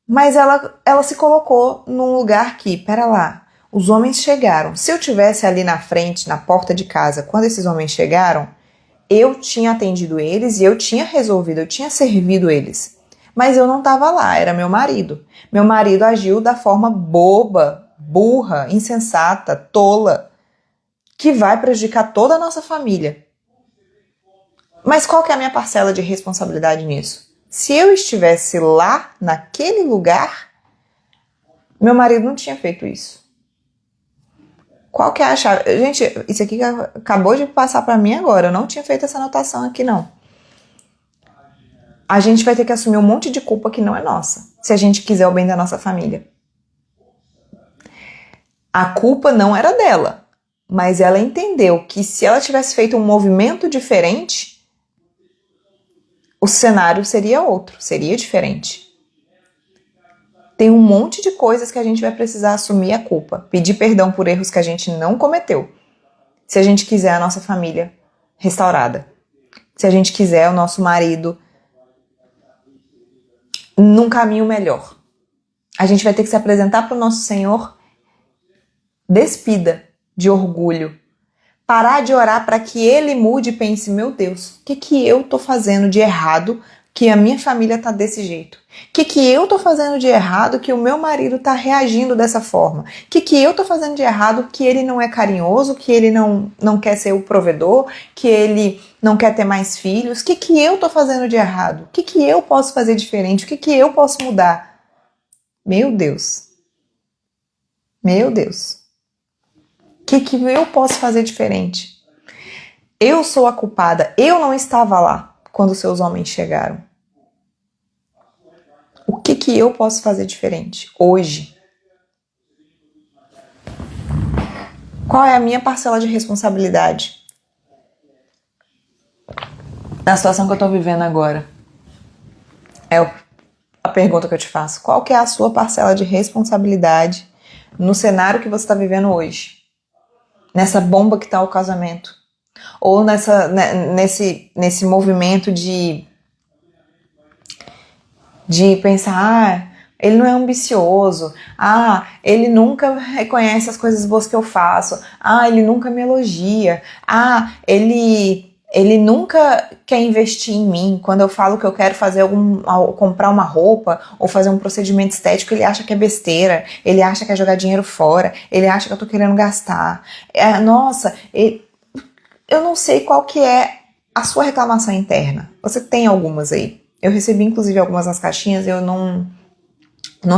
Mas ela se colocou num lugar que, pera lá, os homens chegaram. Se eu tivesse ali na frente, na porta de casa, quando esses homens chegaram, eu tinha atendido eles e eu tinha resolvido, eu tinha servido eles. Mas eu não estava lá, era meu marido. Meu marido agiu da forma boba, burra, insensata, tola, que vai prejudicar toda a nossa família. Mas qual que é a minha parcela de responsabilidade nisso? Se eu estivesse lá, naquele lugar, meu marido não tinha feito isso. Qual que é a chave? Gente, isso aqui acabou de passar para mim agora. Eu não tinha feito essa anotação aqui, não. A gente vai ter que assumir um monte de culpa que não é nossa, se a gente quiser o bem da nossa família. A culpa não era dela, mas ela entendeu que se ela tivesse feito um movimento diferente, o cenário seria outro, seria diferente. Tem um monte de coisas que a gente vai precisar assumir a culpa, pedir perdão por erros que a gente não cometeu, se a gente quiser a nossa família restaurada, se a gente quiser o nosso marido num caminho melhor. A gente vai ter que se apresentar para o nosso Senhor despida de orgulho, parar de orar para que Ele mude e pense, meu Deus, o que eu tô fazendo de errado que a minha família tá desse jeito? O que eu tô fazendo de errado que o meu marido tá reagindo dessa forma? O que eu tô fazendo de errado que ele não é carinhoso, que ele não quer ser o provedor, que ele não quer ter mais filhos? O que eu tô fazendo de errado? O que eu posso fazer diferente? O que eu posso mudar? Meu Deus. Meu Deus. O que eu posso fazer diferente? Eu sou a culpada. Eu não estava lá quando seus homens chegaram. O que eu posso fazer diferente hoje? Qual é a minha parcela de responsabilidade na situação que eu estou vivendo agora? É a pergunta que eu te faço. Qual que é a sua parcela de responsabilidade no cenário que você está vivendo hoje? Nessa bomba que está o casamento? Ou nesse movimento de pensar, ele não é ambicioso, ele nunca reconhece as coisas boas que eu faço, ele nunca me elogia, ele nunca quer investir em mim. Quando eu falo que eu quero fazer comprar uma roupa ou fazer um procedimento estético, ele acha que é besteira, ele acha que é jogar dinheiro fora, ele acha que eu tô querendo gastar. Eu não sei qual que é a sua reclamação interna. Você tem algumas aí. Eu recebi, inclusive, algumas nas caixinhas e eu não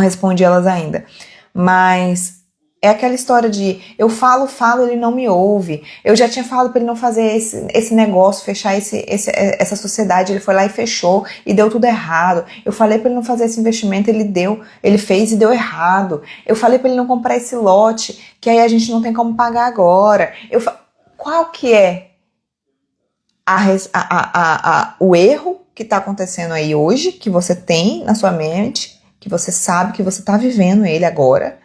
respondi elas ainda. Mas é aquela história de eu falo, ele não me ouve. Eu já tinha falado para ele não fazer esse negócio, fechar essa sociedade. Ele foi lá e fechou e deu tudo errado. Eu falei para ele não fazer esse investimento, ele fez e deu errado. Eu falei para ele não comprar esse lote, que aí a gente não tem como pagar agora. Qual que é o erro que está acontecendo aí hoje, que você tem na sua mente, que você sabe que você está vivendo ele agora,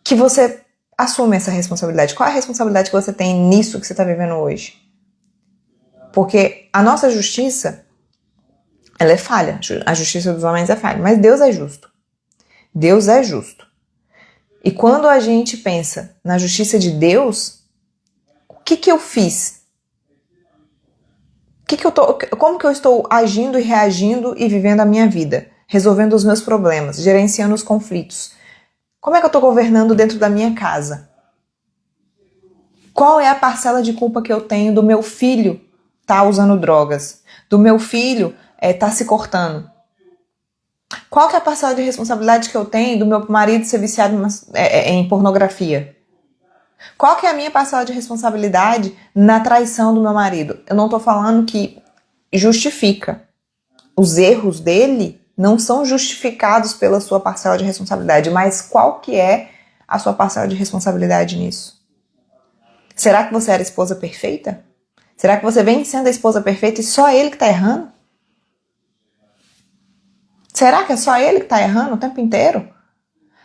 que você assume essa responsabilidade? Qual é a responsabilidade que você tem nisso que você está vivendo hoje? Porque a nossa justiça, ela é falha. A justiça dos homens é falha, mas Deus é justo. Deus é justo. E quando a gente pensa na justiça de Deus, o que eu fiz? Como que eu estou agindo e reagindo e vivendo a minha vida? Resolvendo os meus problemas, gerenciando os conflitos. Como é que eu estou governando dentro da minha casa? Qual é a parcela de culpa que eu tenho do meu filho estar usando drogas? Do meu filho estar se cortando? Qual que é a parcela de responsabilidade que eu tenho do meu marido ser viciado em pornografia? Qual que é a minha parcela de responsabilidade na traição do meu marido? Eu não estou falando que justifica. Os erros dele não são justificados pela sua parcela de responsabilidade, mas qual que é a sua parcela de responsabilidade nisso? Será que você era a esposa perfeita? Será que você vem sendo a esposa perfeita e só ele que está errando? Será que é só ele que tá errando o tempo inteiro?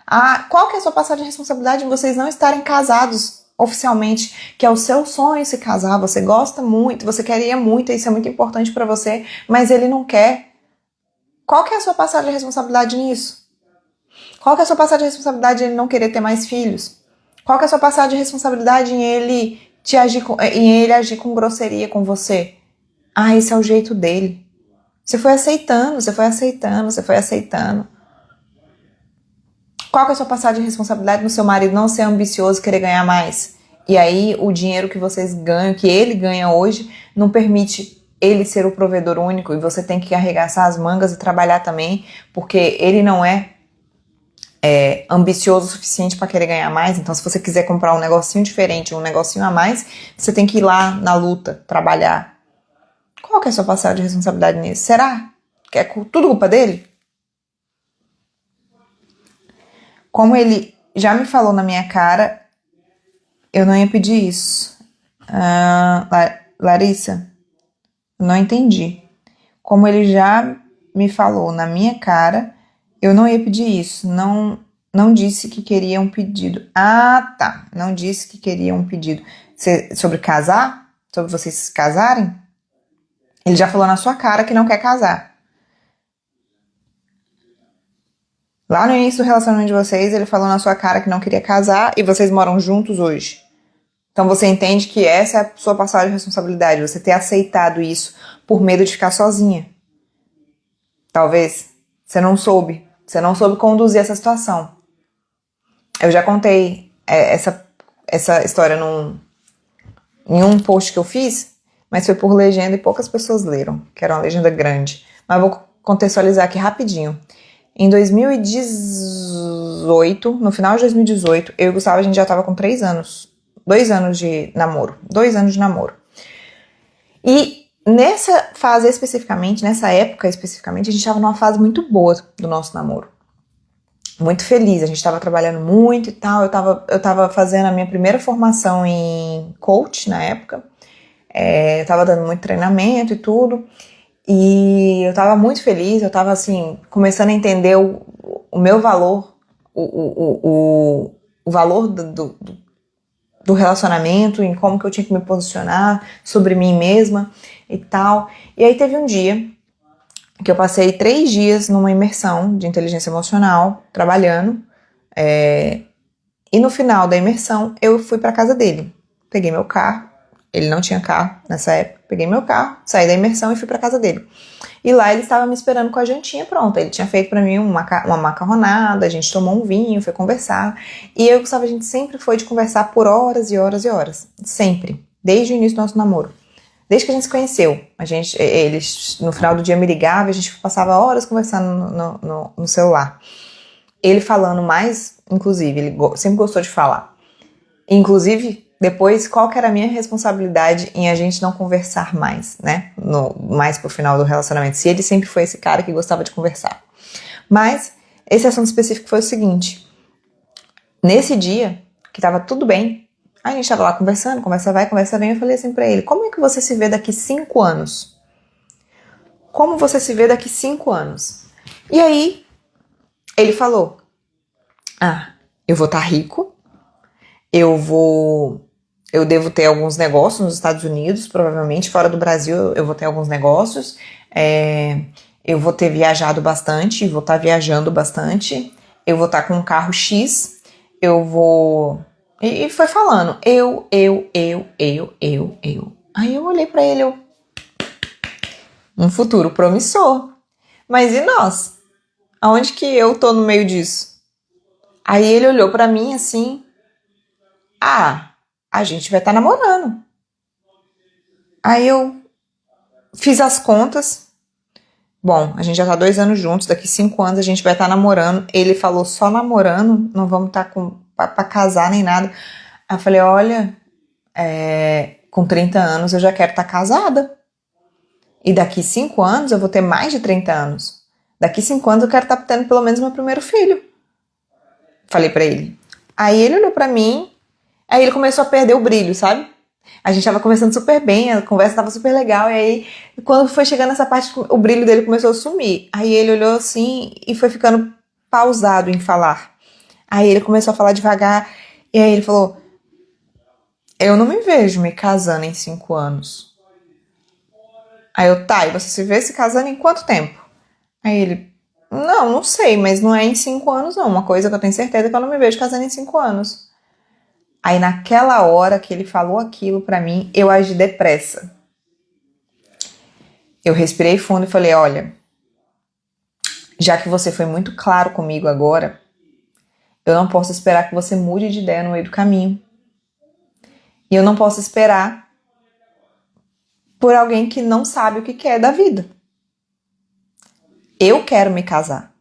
Ah, qual que é a sua passagem de responsabilidade em vocês não estarem casados oficialmente? Que é o seu sonho se casar, você gosta muito, você queria muito, isso é muito importante pra você, mas ele não quer. Qual que é a sua passagem de responsabilidade nisso? Qual que é a sua passagem de responsabilidade em ele não querer ter mais filhos? Qual que é a sua passagem de responsabilidade em ele agir com grosseria com você? Ah, esse é o jeito dele. Você foi aceitando, você foi aceitando, você foi aceitando. Qual que é a sua passagem de responsabilidade no seu marido não ser ambicioso e querer ganhar mais? E aí o dinheiro que vocês ganham, que ele ganha hoje, não permite ele ser o provedor único e você tem que arregaçar as mangas e trabalhar também, porque ele não é ambicioso o suficiente para querer ganhar mais. Então, se você quiser comprar um negocinho diferente, um negocinho a mais, você tem que ir lá na luta, trabalhar. Qual que é a sua passagem de responsabilidade nisso? Será que é tudo culpa dele? Como ele já me falou na minha cara, eu não ia pedir isso. Larissa, eu não entendi. Como ele já me falou na minha cara, eu não ia pedir isso. Não disse que queria um pedido. Ah, tá. Não disse que queria um pedido. Sobre casar? Sobre vocês se casarem? Ele já falou na sua cara que não quer casar. Lá no início do relacionamento de vocês, ele falou na sua cara que não queria casar e vocês moram juntos hoje. Então você entende que essa é a sua passagem de responsabilidade, você ter aceitado isso por medo de ficar sozinha. Talvez você não soube conduzir essa situação. Eu já contei essa história em um post que eu fiz, mas foi por legenda e poucas pessoas leram, que era uma legenda grande. Mas eu vou contextualizar aqui rapidinho. Em 2018, no final de 2018, eu e o Gustavo, a gente já tava com 2 anos de namoro. 2 anos de namoro. E nessa fase especificamente, nessa época especificamente, a gente tava numa fase muito boa do nosso namoro. Muito feliz, a gente tava trabalhando muito e tal. Eu tava fazendo a minha primeira formação em coach na época. Eu tava dando muito treinamento e tudo. E eu tava muito feliz, eu tava assim, começando a entender o meu valor, o valor do relacionamento, em como que eu tinha que me posicionar sobre mim mesma e tal. E aí teve um dia que eu passei 3 dias numa imersão de inteligência emocional, trabalhando, e no final da imersão eu fui pra casa dele. Peguei meu carro, ele não tinha carro nessa época, peguei meu carro, saí da imersão e fui pra casa dele. E lá ele estava me esperando com a jantinha pronta. Ele tinha feito pra mim uma macarronada, a gente tomou um vinho, foi conversar. E eu e o Gustavo, a gente sempre foi de conversar por horas e horas e horas. Sempre. Desde o início do nosso namoro. Desde que a gente se conheceu. Ele no final do dia me ligava e a gente passava horas conversando no celular. Ele falando mais, inclusive, ele sempre gostou de falar. Inclusive, depois, qual que era a minha responsabilidade em a gente não conversar mais, né? Mais pro final do relacionamento. Se ele sempre foi esse cara que gostava de conversar. Mas, esse assunto específico foi o seguinte. Nesse dia, que tava tudo bem, a gente tava lá conversando, conversa vai, conversa vem, eu falei assim pra ele, como é que você se vê daqui 5 anos? Como você se vê daqui 5 anos? E aí, ele falou, eu vou estar rico, eu devo ter alguns negócios nos Estados Unidos, provavelmente, fora do Brasil eu vou ter alguns negócios, eu vou ter viajado bastante, vou estar viajando bastante, eu vou estar com um carro X, eu vou... E foi falando, eu. Aí eu olhei pra ele, um futuro promissor. Mas e nós? Aonde que eu tô no meio disso? Aí ele olhou pra mim assim, a gente vai estar namorando. Aí eu fiz as contas. Bom, a gente já tá 2 anos juntos, daqui 5 anos a gente vai estar namorando. Ele falou só namorando, não vamos estar pra casar nem nada. Aí eu falei, olha, com 30 anos eu já quero estar casada. E daqui 5 anos eu vou ter mais de 30 anos. Daqui 5 anos eu quero estar tendo pelo menos meu primeiro filho. Falei pra ele. Aí ele olhou pra mim, aí ele começou a perder o brilho, sabe? A gente tava conversando super bem, a conversa tava super legal, e aí, quando foi chegando nessa parte, o brilho dele começou a sumir. Aí ele olhou assim e foi ficando pausado em falar. Aí ele começou a falar devagar, e aí ele falou: eu não me vejo me casando em 5 anos. Aí eu, tá, e você se vê se casando em quanto tempo? Aí ele, não sei, mas não é em 5 anos não, uma coisa que eu tenho certeza é que eu não me vejo casando em 5 anos. Aí naquela hora que ele falou aquilo pra mim, eu agi depressa. Eu respirei fundo e falei: olha, já que você foi muito claro comigo agora, eu não posso esperar que você mude de ideia no meio do caminho. E eu não posso esperar por alguém que não sabe o que quer da vida. Eu quero me casar.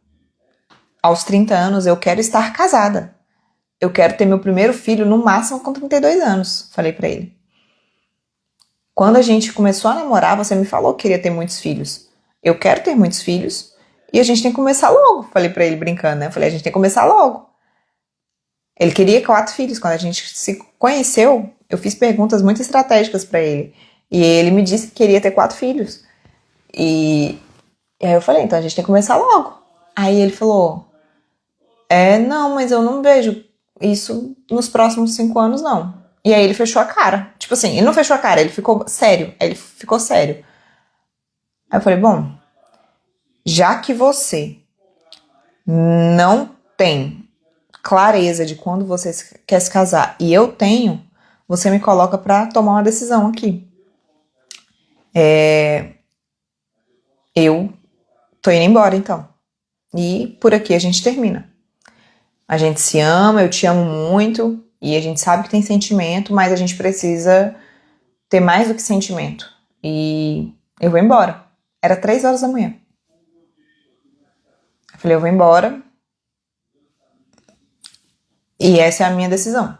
Aos 30 anos eu quero estar casada. Eu quero ter meu primeiro filho no máximo com 32 anos, falei pra ele. Quando a gente começou a namorar, você me falou que queria ter muitos filhos. Eu quero ter muitos filhos e a gente tem que começar logo, falei pra ele brincando, né? Eu falei, a gente tem que começar logo. Ele queria 4 filhos. Quando a gente se conheceu, eu fiz perguntas muito estratégicas pra ele. E ele me disse que queria ter 4 filhos. E aí eu falei, então a gente tem que começar logo. Aí ele falou, não, mas eu não vejo isso nos próximos 5 anos, não. E aí ele fechou a cara. Tipo assim, ele não fechou a cara, ele ficou sério. Ele ficou sério. Aí eu falei, bom, já que você não tem clareza de quando você quer se casar e eu tenho, você me coloca pra tomar uma decisão aqui. Eu tô indo embora, então. E por aqui a gente termina. A gente se ama, eu te amo muito, e a gente sabe que tem sentimento, mas a gente precisa ter mais do que sentimento. E eu vou embora. Era 3 horas da manhã. Eu falei, eu vou embora. E essa é a minha decisão.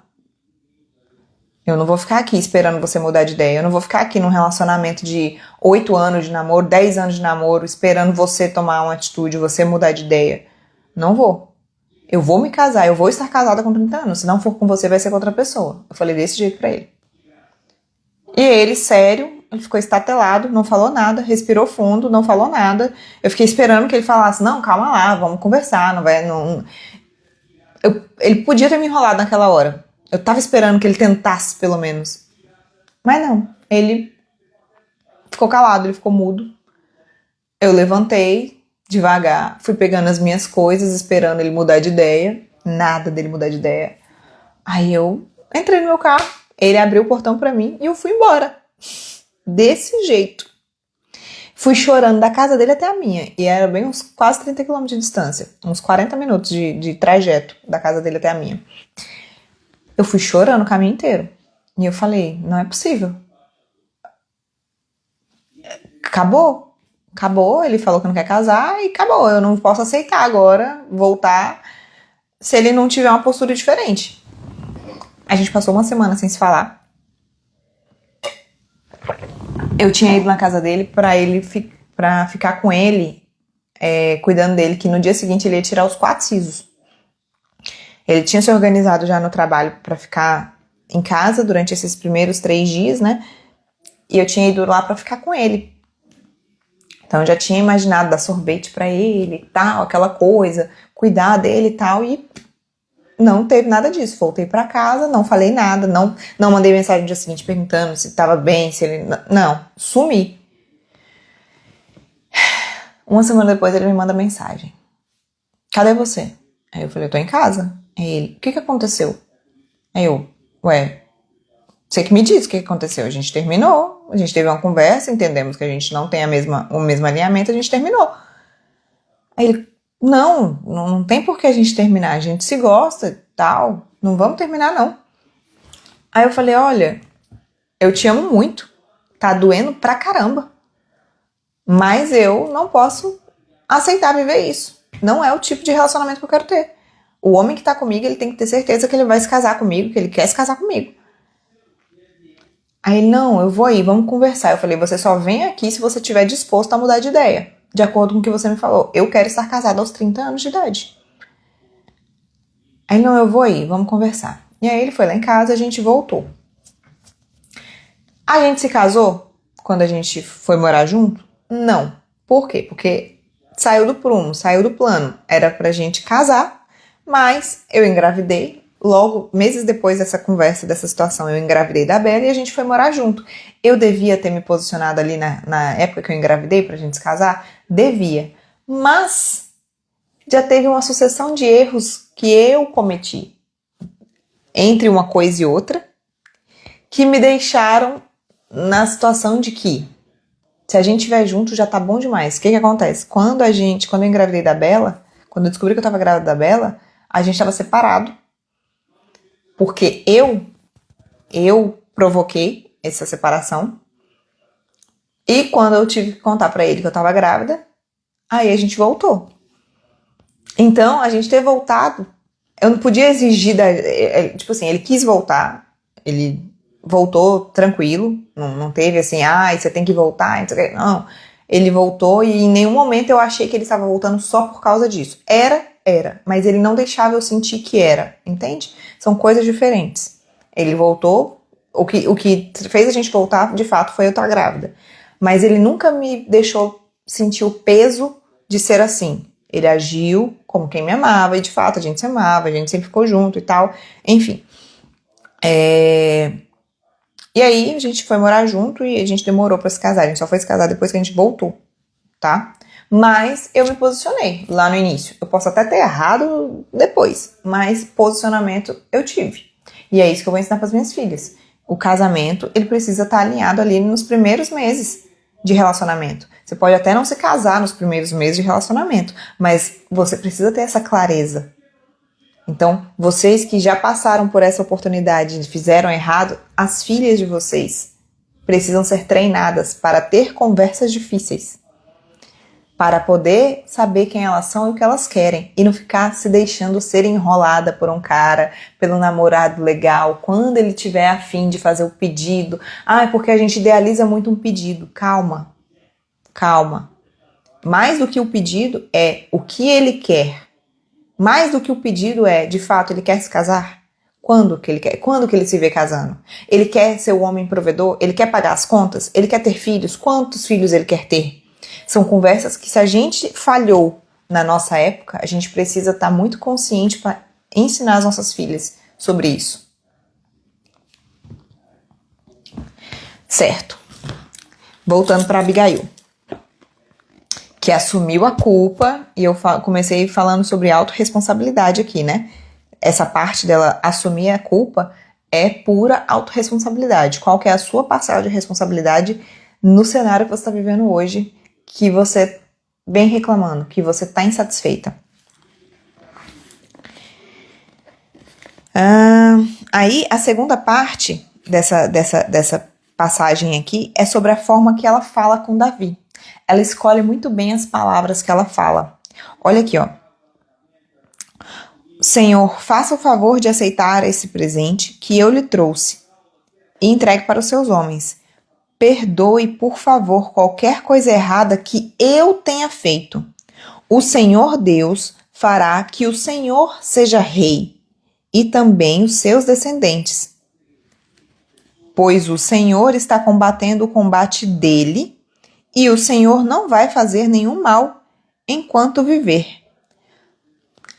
Eu não vou ficar aqui esperando você mudar de ideia. Eu não vou ficar aqui num relacionamento de 8 anos de namoro, 10 anos de namoro, esperando você tomar uma atitude, você mudar de ideia. Não vou. Eu vou me casar, eu vou estar casada com 30 anos. Se não for com você, vai ser com outra pessoa. Eu falei desse jeito pra ele. E ele, sério, ele ficou estatelado, não falou nada, respirou fundo, não falou nada. Eu fiquei esperando que ele falasse, não, calma lá, vamos conversar, não vai... Não... Ele podia ter me enrolado naquela hora. Eu tava esperando que ele tentasse, pelo menos. Mas não, ele ficou calado, ele ficou mudo. Eu levantei devagar, fui pegando as minhas coisas, esperando ele mudar de ideia. Nada dele mudar de ideia. Aí eu entrei no meu carro, ele abriu o portão pra mim e eu fui embora. Desse jeito. Fui chorando da casa dele até a minha. E era bem uns quase 30 km de distância. Uns 40 minutos de trajeto da casa dele até a minha. Eu fui chorando o caminho inteiro. E eu falei, não é possível. Acabou. Acabou, ele falou que não quer casar e acabou. Eu não posso aceitar agora voltar se ele não tiver uma postura diferente. A gente passou uma semana sem se falar. Eu tinha ido na casa dele pra ficar com ele, cuidando dele, que no dia seguinte ele ia tirar os 4 sisos. Ele tinha se organizado já no trabalho pra ficar em casa durante esses primeiros 3 dias, né? E eu tinha ido lá pra ficar com ele. Então eu já tinha imaginado dar sorvete pra ele e tal, aquela coisa, cuidar dele e tal, e não teve nada disso. Voltei pra casa, não falei nada, não mandei mensagem no dia seguinte perguntando se tava bem, se ele... Não, sumi. Uma semana depois ele me manda mensagem. Cadê você? Aí eu falei, eu tô em casa. Aí ele, o que aconteceu? Aí eu, você que me disse o que aconteceu. A gente terminou, a gente teve uma conversa, entendemos que a gente não tem o mesmo alinhamento, a gente terminou. Aí ele, não tem por que a gente terminar, a gente se gosta e tal, não vamos terminar não. Aí eu falei, olha, eu te amo muito, tá doendo pra caramba, mas eu não posso aceitar viver isso. Não é o tipo de relacionamento que eu quero ter. O homem que tá comigo, ele tem que ter certeza que ele vai se casar comigo, que ele quer se casar comigo. Aí, não, eu vou aí, vamos conversar. Eu falei, você só vem aqui se você estiver disposto a mudar de ideia. De acordo com o que você me falou. Eu quero estar casada aos 30 anos de idade. Aí, não, eu vou aí, vamos conversar. E aí ele foi lá em casa, a gente voltou. A gente se casou quando a gente foi morar junto? Não. Por quê? Porque saiu do prumo, saiu do plano. Era pra gente casar, mas eu engravidei. Logo, meses depois dessa conversa, dessa situação, eu engravidei da Bela e a gente foi morar junto. Eu devia ter me posicionado ali na época que eu engravidei pra gente se casar? Devia. Mas já teve uma sucessão de erros que eu cometi entre uma coisa e outra que me deixaram na situação de que se a gente estiver junto já tá bom demais. O que acontece? Quando eu engravidei da Bela, quando eu descobri que eu tava grávida da Bela, a gente tava separado. Porque eu provoquei essa separação. E quando eu tive que contar pra ele que eu tava grávida, aí a gente voltou. Então, a gente ter voltado, eu não podia exigir tipo assim, ele quis voltar, ele voltou tranquilo, não teve assim, você tem que voltar, não. Ele voltou e em nenhum momento eu achei que ele estava voltando só por causa disso. Era, mas ele não deixava eu sentir que era, entende? São coisas diferentes. Ele voltou, o que fez a gente voltar, de fato, foi eu estar grávida. Mas ele nunca me deixou sentir o peso de ser assim. Ele agiu como quem me amava, e de fato a gente se amava, a gente sempre ficou junto e tal, enfim. E aí a gente foi morar junto e a gente demorou pra se casar, a gente só foi se casar depois que a gente voltou, tá? Mas eu me posicionei lá no início. Eu posso até ter errado depois, mas posicionamento eu tive. E é isso que eu vou ensinar para as minhas filhas. O casamento, ele precisa estar alinhado ali nos primeiros meses de relacionamento. Você pode até não se casar nos primeiros meses de relacionamento, mas você precisa ter essa clareza. Então, vocês que já passaram por essa oportunidade e fizeram errado, as filhas de vocês precisam ser treinadas para ter conversas difíceis, para poder saber quem elas são e o que elas querem, e não ficar se deixando ser enrolada por um cara, pelo namorado legal, quando ele tiver a fim de fazer o pedido. Porque a gente idealiza muito um pedido. Calma. Mais do que o pedido é o que ele quer. Mais do que o pedido é, de fato, ele quer se casar? Quando que ele quer? Quando que ele se vê casando? Ele quer ser o homem provedor? Ele quer pagar as contas? Ele quer ter filhos? Quantos filhos ele quer ter? São conversas que, se a gente falhou na nossa época, a gente precisa estar muito consciente para ensinar as nossas filhas sobre isso. Certo. Voltando para Abigail, que assumiu a culpa, e eu comecei falando sobre autorresponsabilidade aqui, né? Essa parte dela assumir a culpa é pura autorresponsabilidade. Qual que é a sua parcela de responsabilidade no cenário que você está vivendo hoje, que você vem reclamando, que você está insatisfeita? Aí, a segunda parte dessa passagem aqui é sobre a forma que ela fala com Davi. Ela escolhe muito bem as palavras que ela fala. Olha aqui, ó. Senhor, faça o favor de aceitar esse presente que eu lhe trouxe e entregue para os seus homens. Perdoe, por favor, qualquer coisa errada que eu tenha feito. O Senhor Deus fará que o Senhor seja rei e também os seus descendentes. Pois o Senhor está combatendo o combate dele e o Senhor não vai fazer nenhum mal enquanto viver.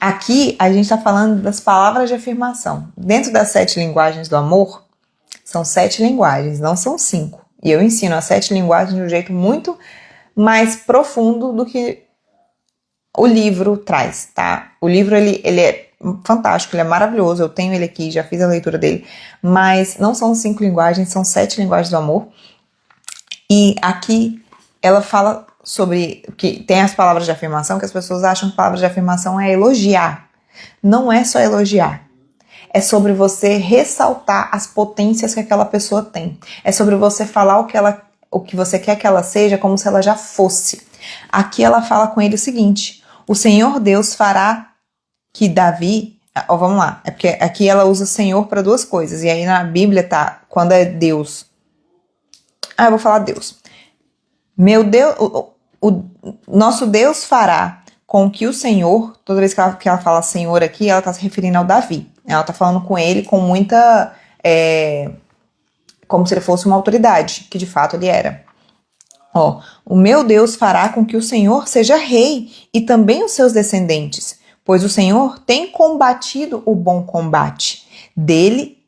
Aqui a gente está falando das palavras de afirmação. Dentro das 7 linguagens do amor, são 7 linguagens, não são 5. E eu ensino as 7 linguagens de um jeito muito mais profundo do que o livro traz, tá? O livro, ele é fantástico, ele é maravilhoso, eu tenho ele aqui, já fiz a leitura dele, mas não são 5 linguagens, são 7 linguagens do amor. E aqui ela fala sobre que tem as palavras de afirmação, que as pessoas acham que palavras de afirmação é elogiar. Não é só elogiar. É sobre você ressaltar as potências que aquela pessoa tem. É sobre você falar o que você quer que ela seja como se ela já fosse. Aqui ela fala com ele o seguinte: o Senhor Deus fará que Davi... vamos lá, é porque aqui ela usa Senhor para 2 coisas. E aí na Bíblia tá, quando é Deus... eu vou falar Deus. Meu Deus, o nosso Deus fará com que o Senhor, toda vez que ela fala Senhor aqui, ela está se referindo ao Davi. Ela está falando com ele com muita como se ele fosse uma autoridade, que de fato ele era. Ó, o meu Deus fará com que o Senhor seja rei e também os seus descendentes, pois o Senhor tem combatido o bom combate dele,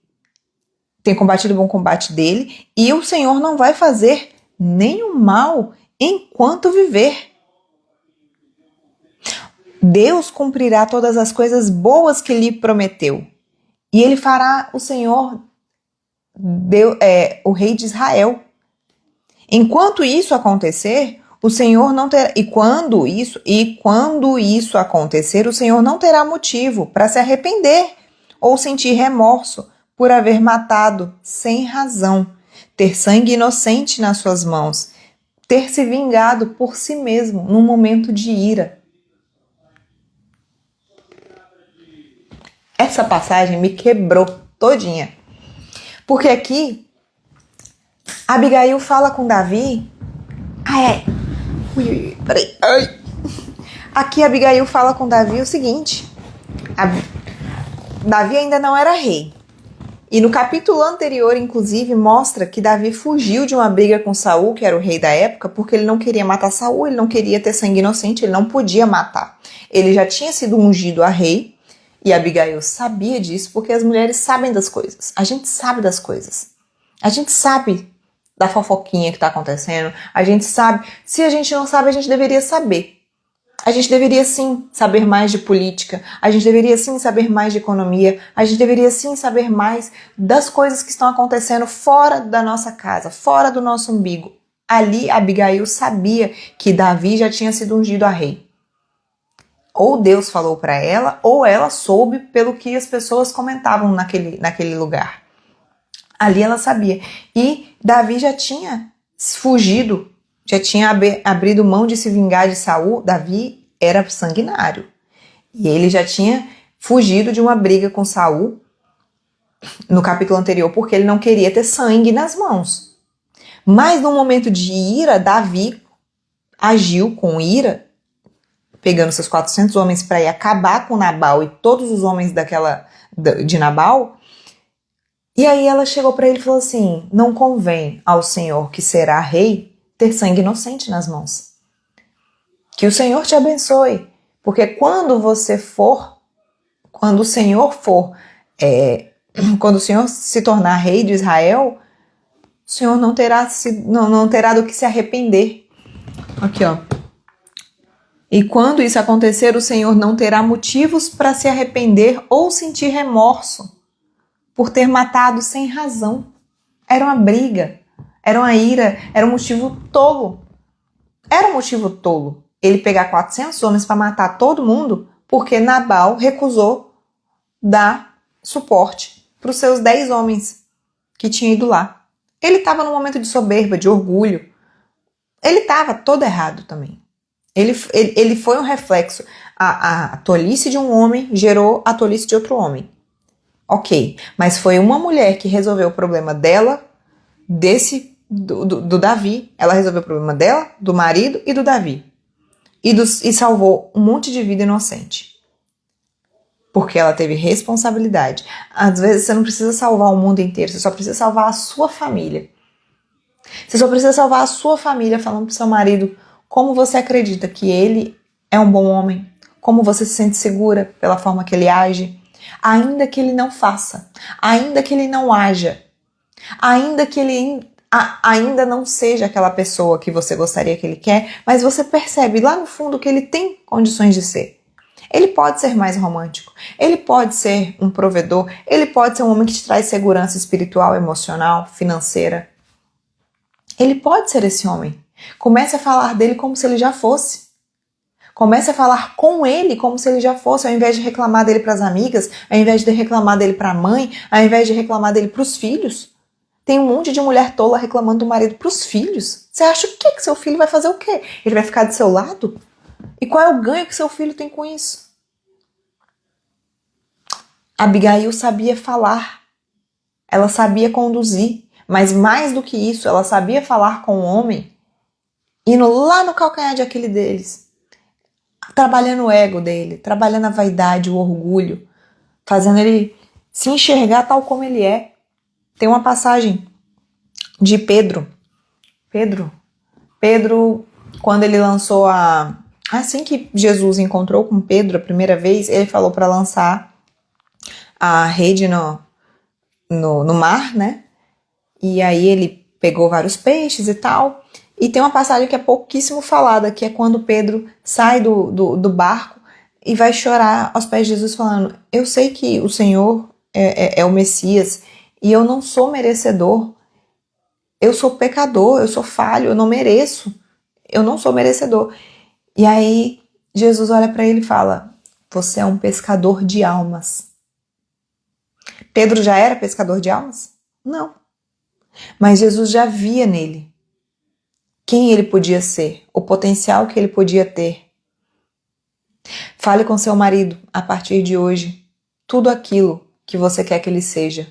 e o Senhor não vai fazer nenhum mal enquanto viver. Deus cumprirá todas as coisas boas que lhe prometeu, e ele fará o Senhor o rei de Israel. Enquanto isso acontecer, o Senhor não terá, e quando isso acontecer, o Senhor não terá motivo para se arrepender ou sentir remorso por haver matado sem razão, ter sangue inocente nas suas mãos, ter se vingado por si mesmo num momento de ira. Essa passagem me quebrou todinha. Porque aqui, Abigail fala com Davi. Peraí. Ai. Aqui Abigail fala com Davi o seguinte. Davi ainda não era rei. E no capítulo anterior, inclusive, mostra que Davi fugiu de uma briga com Saul, que era o rei da época, porque ele não queria matar Saul, ele não queria ter sangue inocente, ele não podia matar. Ele já tinha sido ungido a rei, e Abigail sabia disso, porque as mulheres sabem das coisas. A gente sabe das coisas. A gente sabe da fofoquinha que está acontecendo. A gente sabe. Se a gente não sabe, a gente deveria saber. A gente deveria sim saber mais de política. A gente deveria sim saber mais de economia. A gente deveria sim saber mais das coisas que estão acontecendo fora da nossa casa, fora do nosso umbigo. Ali, Abigail sabia que Davi já tinha sido ungido a rei. Ou Deus falou para ela, ou ela soube pelo que as pessoas comentavam naquele lugar. Ali ela sabia. E Davi já tinha fugido, já tinha abrido mão de se vingar de Saul. Davi era sanguinário. E ele já tinha fugido de uma briga com Saul no capítulo anterior, porque ele não queria ter sangue nas mãos. Mas no momento de ira, Davi agiu com ira, pegando seus 400 homens para ir acabar com Nabal e todos os homens de Nabal. E aí ela chegou para ele e falou assim: não convém ao Senhor, que será rei, ter sangue inocente nas mãos. Que o Senhor te abençoe, porque quando o Senhor se tornar rei de Israel, o Senhor não terá do que se arrepender. Aqui, ó. E quando isso acontecer, o Senhor não terá motivos para se arrepender ou sentir remorso por ter matado sem razão. Era uma briga, era uma ira, era um motivo tolo. Era um motivo tolo ele pegar 400 homens para matar todo mundo porque Nabal recusou dar suporte para os seus 10 homens que tinham ido lá. Ele estava num momento de soberba, de orgulho. Ele estava todo errado também. Ele foi um reflexo. A tolice de um homem gerou a tolice de outro homem. Ok, mas foi uma mulher que resolveu o problema dela, do Davi. Ela resolveu o problema dela, do marido e do Davi. E salvou um monte de vida inocente. Porque ela teve responsabilidade. Às vezes você não precisa salvar o mundo inteiro, você só precisa salvar a sua família. Você só precisa salvar a sua família falando pro seu marido como você acredita que ele é um bom homem, como você se sente segura pela forma que ele age, ainda que ele não faça, ainda que ele não haja, ainda que ele ainda não seja aquela pessoa que você gostaria que ele quer, mas você percebe lá no fundo que ele tem condições de ser. Ele pode ser mais romântico, ele pode ser um provedor, ele pode ser um homem que te traz segurança espiritual, emocional, financeira. Ele pode ser esse homem. Comece a falar dele como se ele já fosse. Comece a falar com ele como se ele já fosse, ao invés de reclamar dele para as amigas, ao invés de reclamar dele para a mãe, ao invés de reclamar dele para os filhos. Tem um monte de mulher tola reclamando do marido para os filhos. Você acha o quê? Que seu filho vai fazer o quê? Ele vai ficar do seu lado? E qual é o ganho que seu filho tem com isso? Abigail sabia falar. Ela sabia conduzir. Mas mais do que isso, ela sabia falar com o homem, indo lá no calcanhar de Aquiles deles, trabalhando o ego dele, trabalhando a vaidade, o orgulho, fazendo ele se enxergar tal como ele é. Tem uma passagem de Pedro. Pedro, quando ele lançou assim que Jesus encontrou com Pedro a primeira vez, ele falou para lançar a rede no mar, né? E aí ele pegou vários peixes e tal. E tem uma passagem que é pouquíssimo falada, que é quando Pedro sai do barco e vai chorar aos pés de Jesus falando: eu sei que o Senhor é o Messias e eu não sou merecedor. Eu sou pecador, eu sou falho, eu não mereço. Eu não sou merecedor. E aí Jesus olha para ele e fala: você é um pescador de almas. Pedro já era pescador de almas? Não. Mas Jesus já via nele quem ele podia ser, o potencial que ele podia ter. Fale com seu marido a partir de hoje tudo aquilo que você quer que ele seja.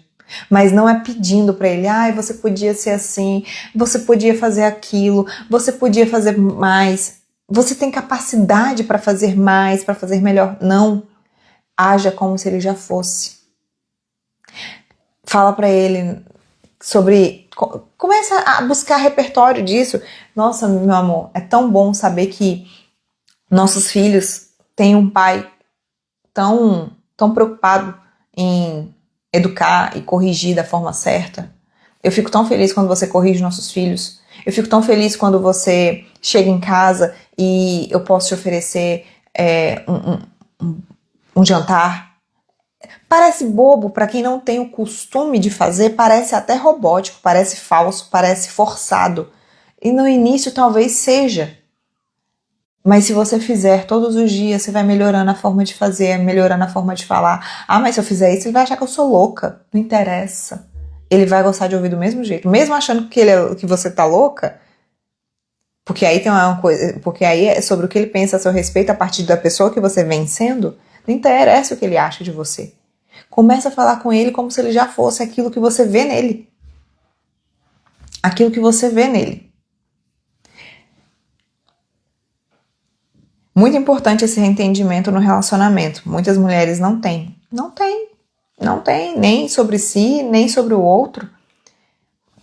Mas não é pedindo para ele: você podia ser assim, você podia fazer aquilo, você podia fazer mais, você tem capacidade para fazer mais, para fazer melhor. Não. Haja como se ele já fosse. Fala para ele sobre... Começa a buscar repertório disso. Nossa, meu amor, é tão bom saber que nossos filhos têm um pai tão preocupado em educar e corrigir da forma certa. Eu fico tão feliz quando você corrige nossos filhos. Eu fico tão feliz quando você chega em casa e eu posso te oferecer um jantar. Parece bobo para quem não tem o costume de fazer, parece até robótico, parece falso, parece forçado. E no início talvez seja. Mas se você fizer todos os dias, você vai melhorando a forma de fazer, melhorando a forma de falar. Mas se eu fizer isso, ele vai achar que eu sou louca. Não interessa. Ele vai gostar de ouvir do mesmo jeito. Mesmo achando que você tá louca, porque aí tem uma coisa, porque aí é sobre o que ele pensa a seu respeito a partir da pessoa que você vem sendo. Não interessa o que ele acha de você. Começa a falar com ele como se ele já fosse aquilo que você vê nele. Aquilo que você vê nele. Muito importante esse entendimento no relacionamento. Muitas mulheres não têm. Não tem, nem sobre si, nem sobre o outro.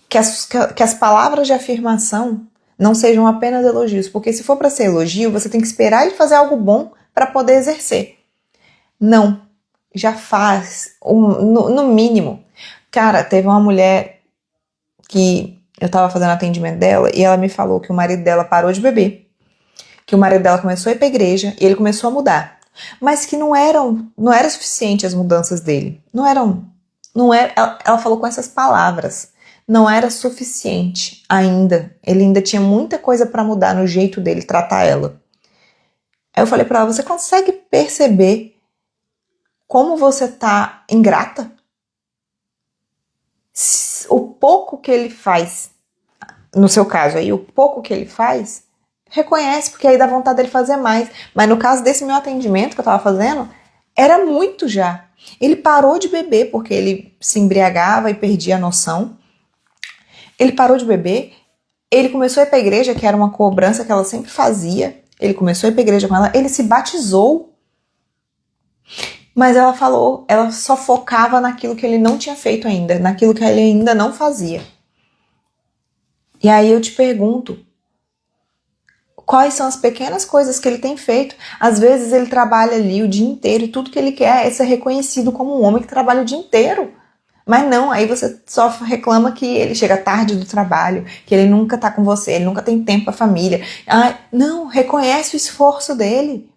Que as palavras de afirmação não sejam apenas elogios. Porque se for para ser elogio, você tem que esperar ele fazer algo bom para poder exercer. Não. Já faz, no mínimo. Cara, teve uma mulher que eu tava fazendo atendimento dela e ela me falou que o marido dela parou de beber. Que o marido dela começou a ir pra igreja e ele começou a mudar. Mas que não era suficiente as mudanças dele. Ela falou com essas palavras. Não era suficiente ainda. Ele ainda tinha muita coisa para mudar no jeito dele tratar ela. Aí eu falei pra ela: você consegue perceber como você tá ingrata? O pouco que ele faz, no seu caso aí, o pouco que ele faz, reconhece, porque aí dá vontade dele fazer mais. Mas no caso desse meu atendimento que eu tava fazendo, era muito já. Ele parou de beber porque ele se embriagava e perdia a noção. Ele parou de beber, ele começou a ir pra igreja, que era uma cobrança que ela sempre fazia. Ele começou a ir pra igreja com ela, ele se batizou. Mas ela falou, ela só focava naquilo que ele não tinha feito ainda, naquilo que ele ainda não fazia. E aí eu te pergunto, quais são as pequenas coisas que ele tem feito? Às vezes ele trabalha ali o dia inteiro e tudo que ele quer é ser reconhecido como um homem que trabalha o dia inteiro. Mas não, aí você só reclama que ele chega tarde do trabalho, que ele nunca tá com você, ele nunca tem tempo pra família. Não, reconhece o esforço dele.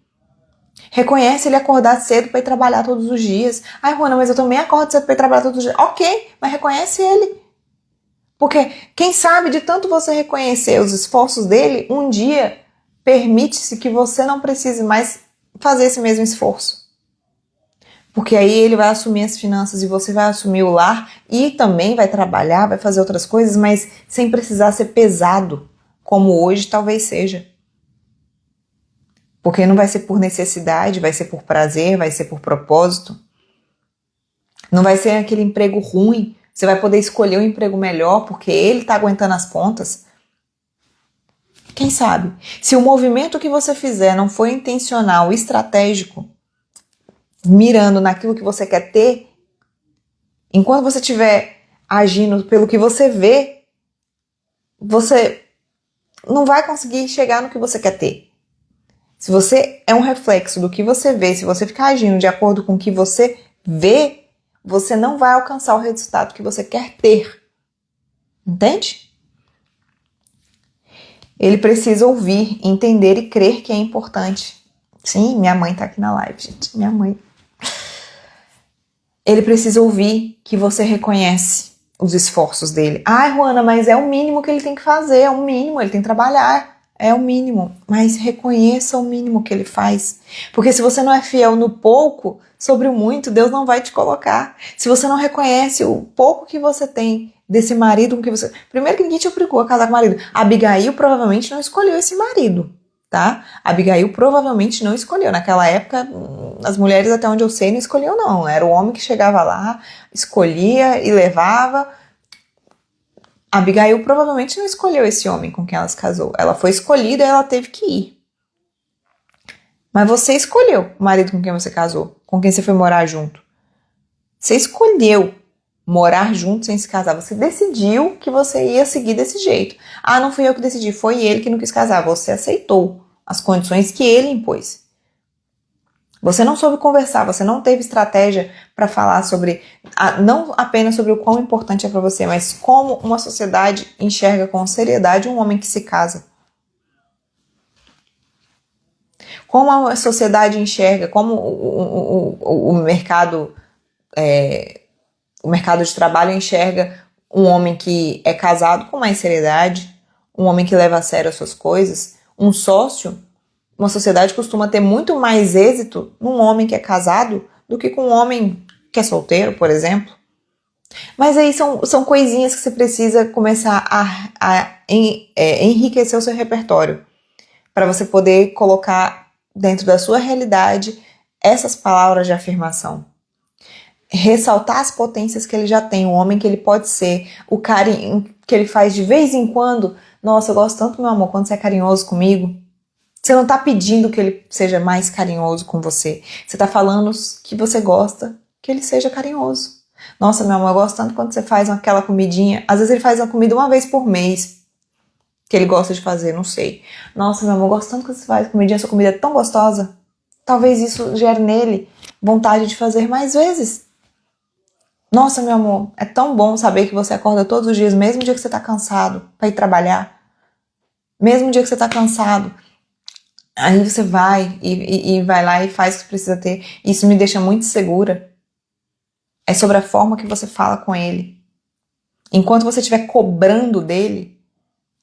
Reconhece ele acordar cedo para ir trabalhar todos os dias. Juana, mas eu também acordo cedo para ir trabalhar todos os dias. Ok, mas reconhece ele. Porque quem sabe de tanto você reconhecer os esforços dele, um dia permite-se que você não precise mais fazer esse mesmo esforço. Porque aí ele vai assumir as finanças e você vai assumir o lar e também vai trabalhar, vai fazer outras coisas, mas sem precisar ser pesado, como hoje talvez seja. Porque não vai ser por necessidade, vai ser por prazer, vai ser por propósito. Não vai ser aquele emprego ruim. Você vai poder escolher um emprego melhor porque ele está aguentando as pontas. Quem sabe? Se o movimento que você fizer não for intencional, estratégico, mirando naquilo que você quer ter, enquanto você estiver agindo pelo que você vê, você não vai conseguir chegar no que você quer ter. Se você é um reflexo do que você vê, se você ficar agindo de acordo com o que você vê, você não vai alcançar o resultado que você quer ter. Entende? Ele precisa ouvir, entender e crer que é importante. Sim, minha mãe tá aqui na live, gente. Minha mãe. Ele precisa ouvir que você reconhece os esforços dele. Ai, Juana, mas é o mínimo que ele tem que fazer, é o mínimo, ele tem que trabalhar. É o mínimo, mas reconheça o mínimo que ele faz. Porque se você não é fiel no pouco, sobre o muito, Deus não vai te colocar. Se você não reconhece o pouco que você tem desse marido com que você... Primeiro que ninguém te obrigou a casar com o marido. Abigail provavelmente não escolheu esse marido, tá? Abigail provavelmente não escolheu. Naquela época, as mulheres, até onde eu sei, não escolhiam não. Era o homem que chegava lá, escolhia e levava... Abigail provavelmente não escolheu esse homem com quem ela se casou. Ela foi escolhida e ela teve que ir. Mas você escolheu o marido com quem você casou, com quem você foi morar junto. Você escolheu morar junto sem se casar. Você decidiu que você ia seguir desse jeito. Ah, não fui eu que decidi, foi ele que não quis casar. Você aceitou as condições que ele impôs. Você não soube conversar, você não teve estratégia para falar sobre, não apenas sobre o quão importante é para você, mas como uma sociedade enxerga com seriedade um homem que se casa. Como a sociedade enxerga, como o mercado de trabalho enxerga um homem que é casado com mais seriedade, um homem que leva a sério as suas coisas, um sócio. Uma sociedade costuma ter muito mais êxito num homem que é casado do que com um homem que é solteiro, por exemplo. Mas aí são coisinhas que você precisa começar a enriquecer o seu repertório para você poder colocar dentro da sua realidade essas palavras de afirmação. Ressaltar as potências que ele já tem, o homem que ele pode ser, o carinho que ele faz de vez em quando. Nossa, eu gosto tanto, meu amor, quando você é carinhoso comigo. Você não tá pedindo que ele seja mais carinhoso com você. Você tá falando que você gosta que ele seja carinhoso. Nossa, meu amor, eu gosto tanto quando você faz aquela comidinha. Às vezes ele faz uma comida uma vez por mês. Que ele gosta de fazer, não sei. Nossa, meu amor, eu gosto tanto quando você faz comidinha. Sua comida é tão gostosa. Talvez isso gere nele vontade de fazer mais vezes. Nossa, meu amor, é tão bom saber que você acorda todos os dias, mesmo dia que você tá cansado, pra ir trabalhar. Mesmo dia que você tá cansado. Aí você vai e vai lá e faz o que precisa ter. Isso me deixa muito segura. É sobre a forma que você fala com ele. Enquanto você estiver cobrando dele,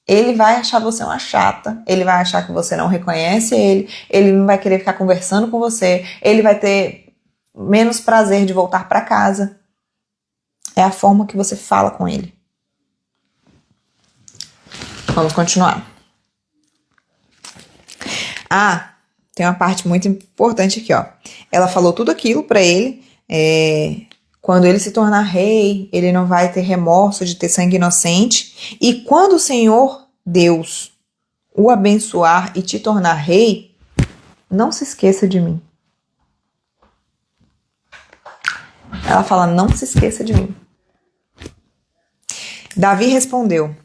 ele vai achar você uma chata. Ele vai achar que você não reconhece ele. Ele não vai querer ficar conversando com você. Ele vai ter menos prazer de voltar para casa. É a forma que você fala com ele. Vamos continuar. Ah, tem uma parte muito importante aqui, ó. Ela falou tudo aquilo pra ele. Quando ele se tornar rei, ele não vai ter remorso de ter sangue inocente. E quando o Senhor Deus o abençoar e te tornar rei, não se esqueça de mim. Ela fala, não se esqueça de mim. Davi respondeu,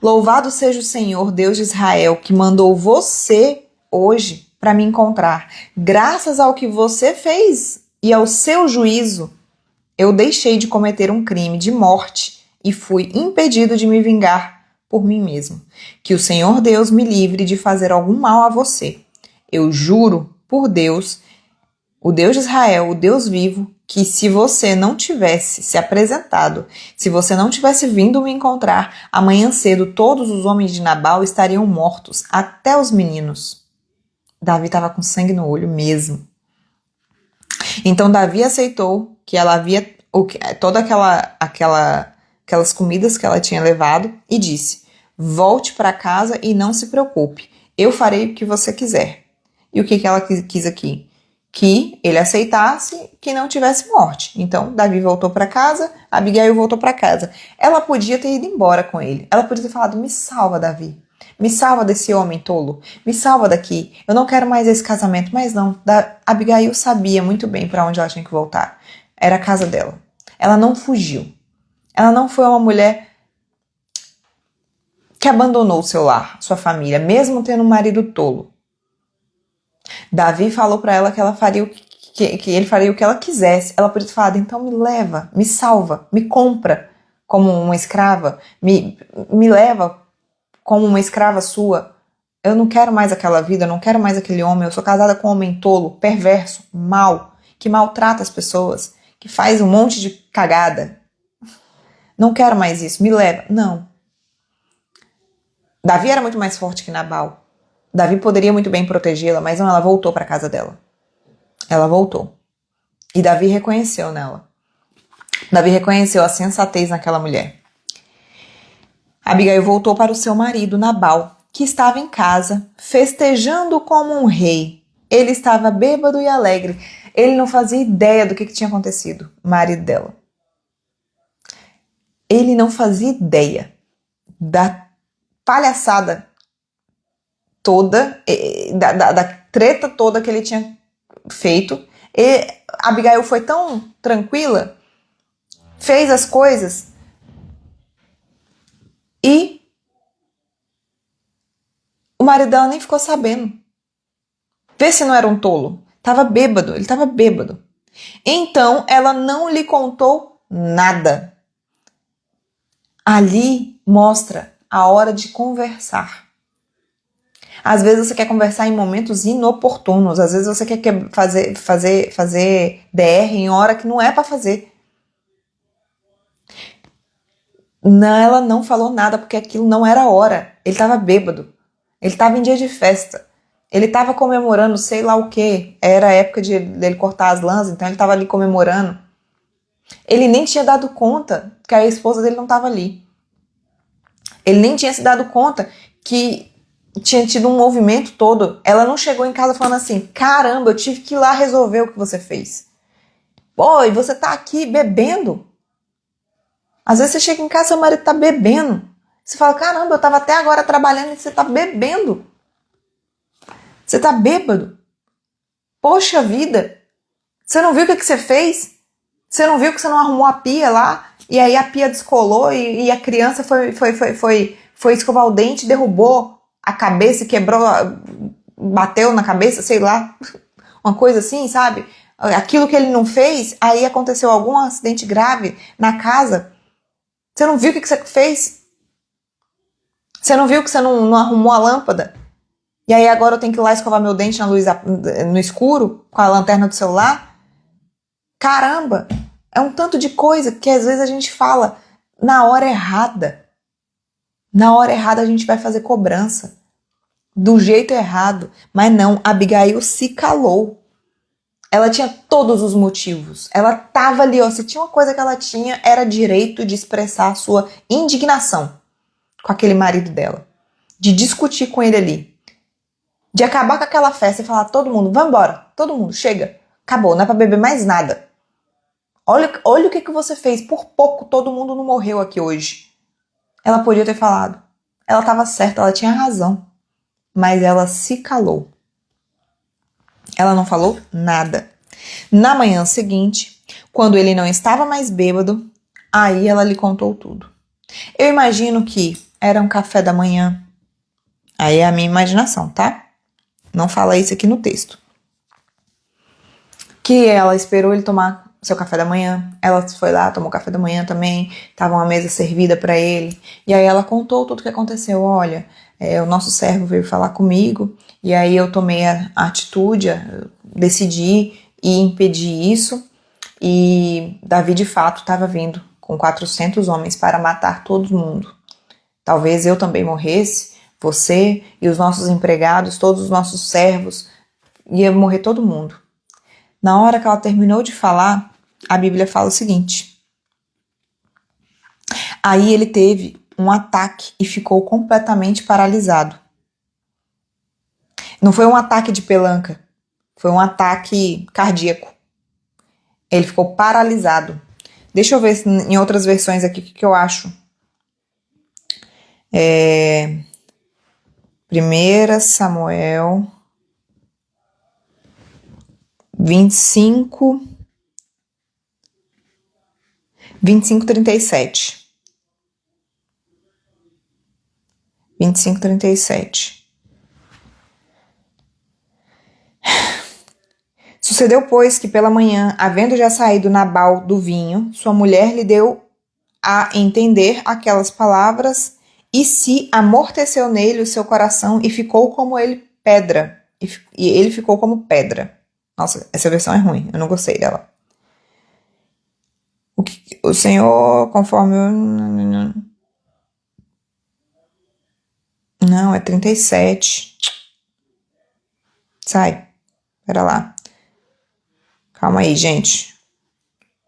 louvado seja o Senhor, Deus de Israel, que mandou você hoje para me encontrar. Graças ao que você fez e ao seu juízo, eu deixei de cometer um crime de morte e fui impedido de me vingar por mim mesmo. Que o Senhor Deus me livre de fazer algum mal a você. Eu juro por Deus, o Deus de Israel, o Deus vivo, que se você não tivesse se apresentado, se você não tivesse vindo me encontrar, amanhã cedo todos os homens de Nabal estariam mortos, até os meninos. Davi estava com sangue no olho mesmo. Então Davi aceitou que ela havia toda aquelas comidas que ela tinha levado e disse, volte para casa e não se preocupe, eu farei o que você quiser. E o que ela quis aqui? Que ele aceitasse que não tivesse morte. Então Davi voltou para casa, Abigail voltou para casa. Ela podia ter ido embora com ele. Ela podia ter falado, me salva, Davi. Me salva desse homem tolo. Me salva daqui. Eu não quero mais esse casamento. Mas não. Abigail sabia muito bem para onde ela tinha que voltar. Era a casa dela. Ela não fugiu. Ela não foi uma mulher que abandonou o seu lar, sua família, mesmo tendo um marido tolo. Davi falou para ela que ela faria que ele faria o que ela quisesse. Ela podia ter falado, então me leva, me salva, me compra como uma escrava, me leva como uma escrava sua. Eu não quero mais aquela vida, eu não quero mais aquele homem, eu sou casada com um homem tolo, perverso, mau, que maltrata as pessoas, que faz um monte de cagada. Não quero mais isso, me leva. Não. Davi era muito mais forte que Nabal. Davi poderia muito bem protegê-la, mas não, ela voltou para a casa dela. Ela voltou. E Davi reconheceu nela. Davi reconheceu a sensatez naquela mulher. Abigail voltou para o seu marido, Nabal, que estava em casa, festejando como um rei. Ele estava bêbado e alegre. Ele não fazia ideia do que tinha acontecido, o marido dela. Ele não fazia ideia da palhaçada toda, da treta toda que ele tinha feito. E Abigail foi tão tranquila, fez as coisas e o marido dela nem ficou sabendo. Vê se não era um tolo. Tava bêbado, ele estava bêbado. Então ela não lhe contou nada. Ali mostra a hora de conversar. Às vezes você quer conversar em momentos inoportunos. Às vezes você quer fazer DR em hora que não é para fazer. Não, ela não falou nada porque aquilo não era hora. Ele estava bêbado. Ele estava em dia de festa. Ele estava comemorando sei lá o que. Era a época dele cortar as lãs, então ele estava ali comemorando. Ele nem tinha dado conta que a esposa dele não estava ali. Ele nem tinha se dado conta que tinha tido um movimento todo. Ela não chegou em casa falando assim, caramba, eu tive que ir lá resolver o que você fez. Pô, e você tá aqui bebendo? Às vezes você chega em casa e seu marido tá bebendo. Você fala, caramba, eu tava até agora trabalhando e você tá bebendo. Você tá bêbado. Poxa vida. Você não viu o que você fez? Você não viu que você não arrumou a pia lá? E aí a pia descolou e a criança foi escovar o dente, derrubou a cabeça e quebrou, bateu na cabeça, sei lá. Uma coisa assim, sabe? Aquilo que ele não fez, aí aconteceu algum acidente grave na casa. Você não viu o que você fez? Você não viu que você não arrumou a lâmpada? E aí agora eu tenho que ir lá escovar meu dente na luz, no escuro, com a lanterna do celular? Caramba! É um tanto de coisa que às vezes a gente fala na hora errada. Na hora errada a gente vai fazer cobrança. Do jeito errado. Mas não, Abigail se calou. Ela tinha todos os motivos. Ela estava ali, ó. Se tinha uma coisa que ela tinha, era direito de expressar a sua indignação com aquele marido dela. De discutir com ele ali. De acabar com aquela festa e falar, todo mundo, vai embora. Todo mundo, chega. Acabou, não é pra beber mais nada. Olha o que você fez. Por pouco todo mundo não morreu aqui hoje. Ela podia ter falado. Ela estava certa, ela tinha razão. Mas ela se calou. Ela não falou nada. Na manhã seguinte, quando ele não estava mais bêbado, aí ela lhe contou tudo. Eu imagino que era um café da manhã. Aí é a minha imaginação, tá? Não fala isso aqui no texto. Que ela esperou ele tomar seu café da manhã. Ela foi lá, tomou café da manhã também. Tava uma mesa servida para ele. E aí ela contou tudo o que aconteceu. Olha, o nosso servo veio falar comigo. E aí eu tomei a atitude, decidi ir impedir isso. E Davi de fato estava vindo com 400 homens para matar todo mundo. Talvez eu também morresse, você e os nossos empregados, todos os nossos servos. Ia morrer todo mundo. Na hora que ela terminou de falar, a Bíblia fala o seguinte. Aí ele teve um ataque e ficou completamente paralisado. Não foi um ataque de pelanca, foi um ataque cardíaco. Ele ficou paralisado. Deixa eu ver em outras versões aqui o que eu acho. 1 Samuel 25, 37. 25:37. Sucedeu, pois, que pela manhã, havendo já saído Nabal do vinho, sua mulher lhe deu a entender aquelas palavras, e se amorteceu nele o seu coração, e ficou como ele pedra. E ele ficou como pedra. Nossa, essa versão é ruim, eu não gostei dela. O Senhor, conforme... Não, é 37. Sai, pera lá. Calma aí, gente.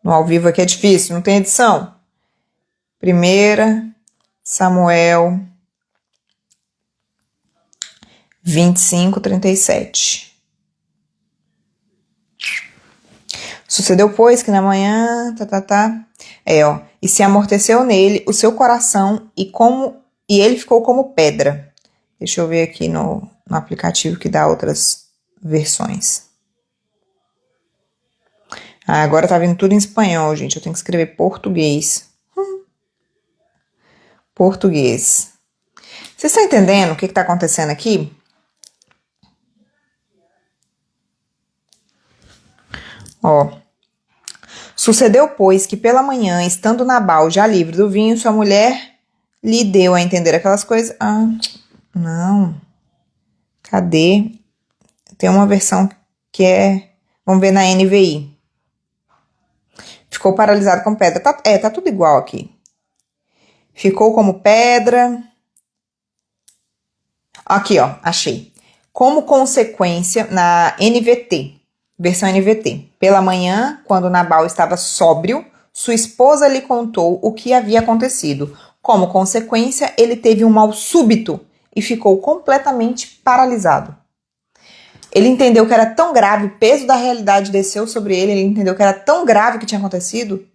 No ao vivo aqui é difícil, não tem edição. 1 Samuel 25:37. Sucedeu, pois, que na manhã... E se amorteceu nele o seu coração, e ele ficou como pedra. Deixa eu ver aqui no aplicativo que dá outras versões. Agora tá vindo tudo em espanhol, gente. Eu tenho que escrever português. Português. Vocês estão entendendo o que tá acontecendo aqui? Ó. Sucedeu, pois, que pela manhã, estando Nabal já livre do vinho, sua mulher lhe deu a entender aquelas coisas. Não. Cadê? Tem uma versão que é... Vamos ver na NVI. Ficou paralisado como pedra. Tá tudo igual aqui. Ficou como pedra. Aqui, ó, achei. Como consequência, na NVT, versão NVT. Pela manhã, quando Nabal estava sóbrio, sua esposa lhe contou o que havia acontecido. Como consequência, ele teve um mal súbito e ficou completamente paralisado. Ele entendeu que era tão grave, o peso da realidade desceu sobre ele, ele entendeu que era tão grave o que tinha acontecido,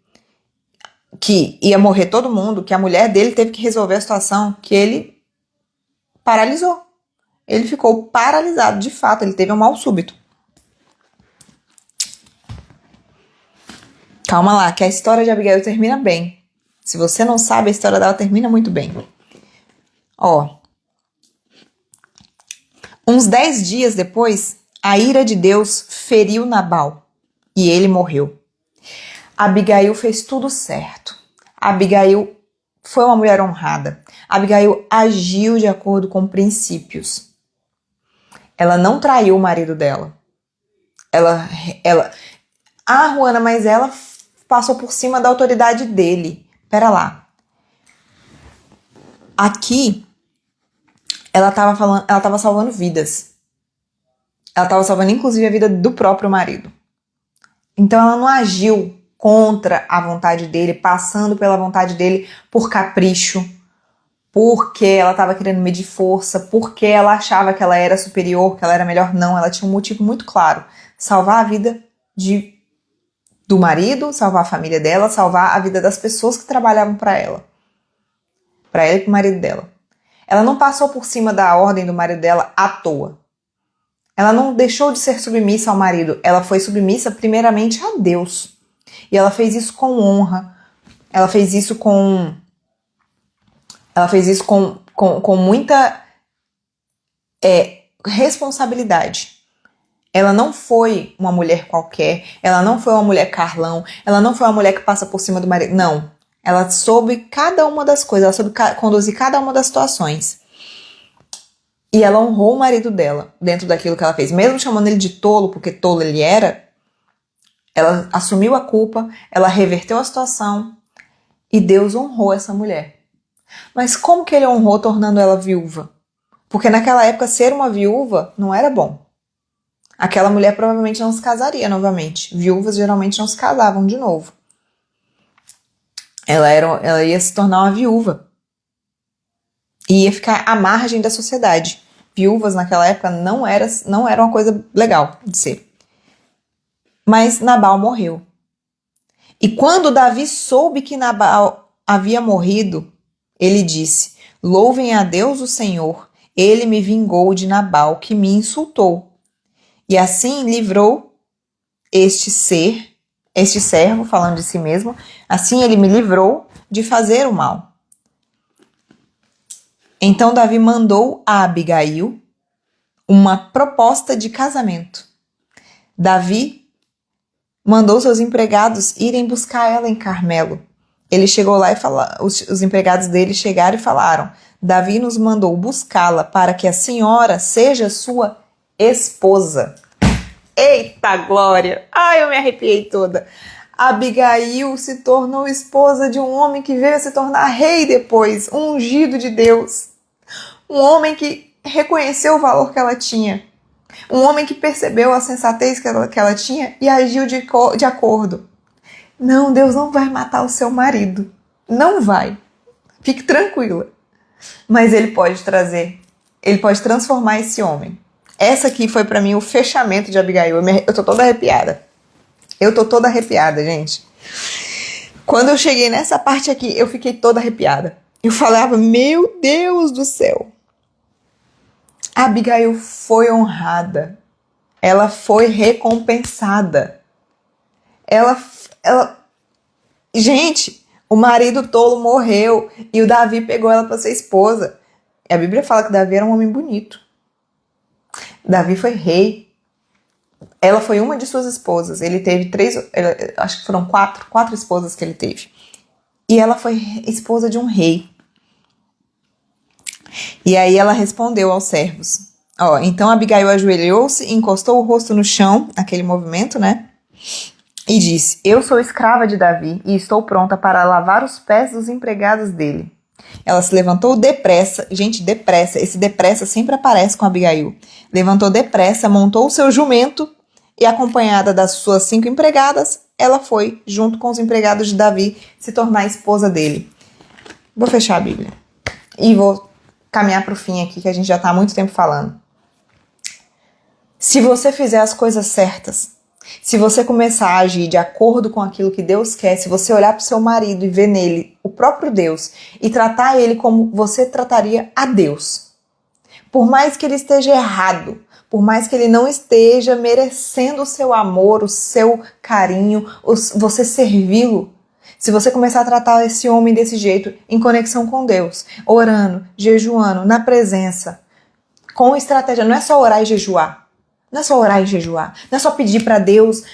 que ia morrer todo mundo, que a mulher dele teve que resolver a situação, que ele paralisou. Ele ficou paralisado, de fato, ele teve um mal súbito. Calma lá, que a história de Abigail termina bem. Se você não sabe, a história dela termina muito bem. Ó. Uns 10 dias depois, a ira de Deus feriu Nabal e ele morreu. Abigail fez tudo certo. Abigail foi uma mulher honrada. Abigail agiu de acordo com princípios. Ela não traiu o marido dela. Juana, mas ela passou por cima da autoridade dele. Pera lá. Aqui, ela estava salvando vidas. Ela estava salvando, inclusive, a vida do próprio marido. Então, ela não agiu contra a vontade dele, passando pela vontade dele por capricho, porque ela estava querendo medir força, porque ela achava que ela era superior, que ela era melhor. Não, ela tinha um motivo muito claro. Salvar a vida do marido, salvar a família dela, salvar a vida das pessoas que trabalhavam para ela. Para ela e para o marido dela. Ela não passou por cima da ordem do marido dela à toa. Ela não deixou de ser submissa ao marido. Ela foi submissa primeiramente a Deus. E ela fez isso com honra. Ela fez isso com muita responsabilidade. Ela não foi uma mulher qualquer. Ela não foi uma mulher Carlão. Ela não foi uma mulher que passa por cima do marido. Não. Ela soube cada uma das coisas. Ela soube conduzir cada uma das situações. E ela honrou o marido dela dentro daquilo que ela fez. Mesmo chamando ele de tolo, porque tolo ele era, ela assumiu a culpa, ela reverteu a situação e Deus honrou essa mulher. Mas como que ele honrou tornando ela viúva? Porque naquela época ser uma viúva não era bom. Aquela mulher provavelmente não se casaria novamente. Viúvas geralmente não se casavam de novo. Ela ia se tornar uma viúva. E ia ficar à margem da sociedade. Viúvas naquela época não era uma coisa legal de ser. Mas Nabal morreu. E quando Davi soube que Nabal havia morrido, ele disse: louvem a Deus o Senhor, ele me vingou de Nabal, que me insultou. E assim livrou este servo, falando de si mesmo, assim ele me livrou de fazer o mal. Então Davi mandou a Abigail uma proposta de casamento. Davi mandou seus empregados irem buscar ela em Carmelo. Ele chegou lá e os empregados dele chegaram e falaram: Davi nos mandou buscá-la para que a senhora seja sua esposa. Eita glória! Ai, eu me arrepiei toda. Abigail se tornou esposa de um homem que veio a se tornar rei depois, um ungido de Deus. Um homem que reconheceu o valor que ela tinha. Um homem que percebeu a sensatez que ela tinha e agiu de acordo. Não, Deus não vai matar o seu marido. Não vai. Fique tranquila. Mas ele pode transformar esse homem. Essa aqui foi pra mim o fechamento de Abigail. Eu tô toda arrepiada. Gente. Quando eu cheguei nessa parte aqui, eu fiquei toda arrepiada. Eu falava, meu Deus do céu. Abigail foi honrada. Ela foi recompensada. Gente, o marido tolo morreu e o Davi pegou ela para ser esposa. E a Bíblia fala que Davi era um homem bonito. Davi foi rei. Ela foi uma de suas esposas. Ele teve acho que foram quatro esposas que ele teve. E ela foi esposa de um rei. E aí ela respondeu aos servos. Então Abigail ajoelhou-se e encostou o rosto no chão, naquele movimento, né? E disse: eu sou escrava de Davi e estou pronta para lavar os pés dos empregados dele. Ela se levantou depressa. Gente, depressa. Esse depressa sempre aparece com Abigail. Levantou depressa, montou o seu jumento e, acompanhada das suas 5 empregadas, ela foi, junto com os empregados de Davi, se tornar a esposa dele. Vou fechar a Bíblia. E vou caminhar para o fim aqui, que a gente já está há muito tempo falando. Se você fizer as coisas certas, se você começar a agir de acordo com aquilo que Deus quer, se você olhar para o seu marido e ver nele o próprio Deus e tratar ele como você trataria a Deus, por mais que ele esteja errado, por mais que ele não esteja merecendo o seu amor, o seu carinho, você servi-lo, se você começar a tratar esse homem desse jeito, em conexão com Deus, orando, jejuando, na presença, com estratégia, não é só orar e jejuar. Não é só orar e jejuar. Não é só pedir para Deus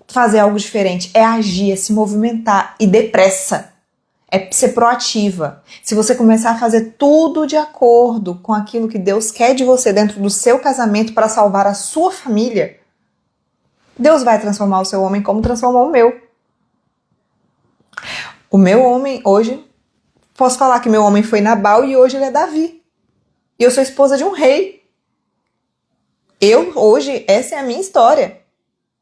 fazer algo diferente. É agir, é se movimentar e depressa. É ser proativa. Se você começar a fazer tudo de acordo com aquilo que Deus quer de você dentro do seu casamento para salvar a sua família, Deus vai transformar o seu homem como transformou o meu. O meu homem hoje, posso falar que meu homem foi Nabal e hoje ele é Davi. E eu sou esposa de um rei. Hoje, essa é a minha história.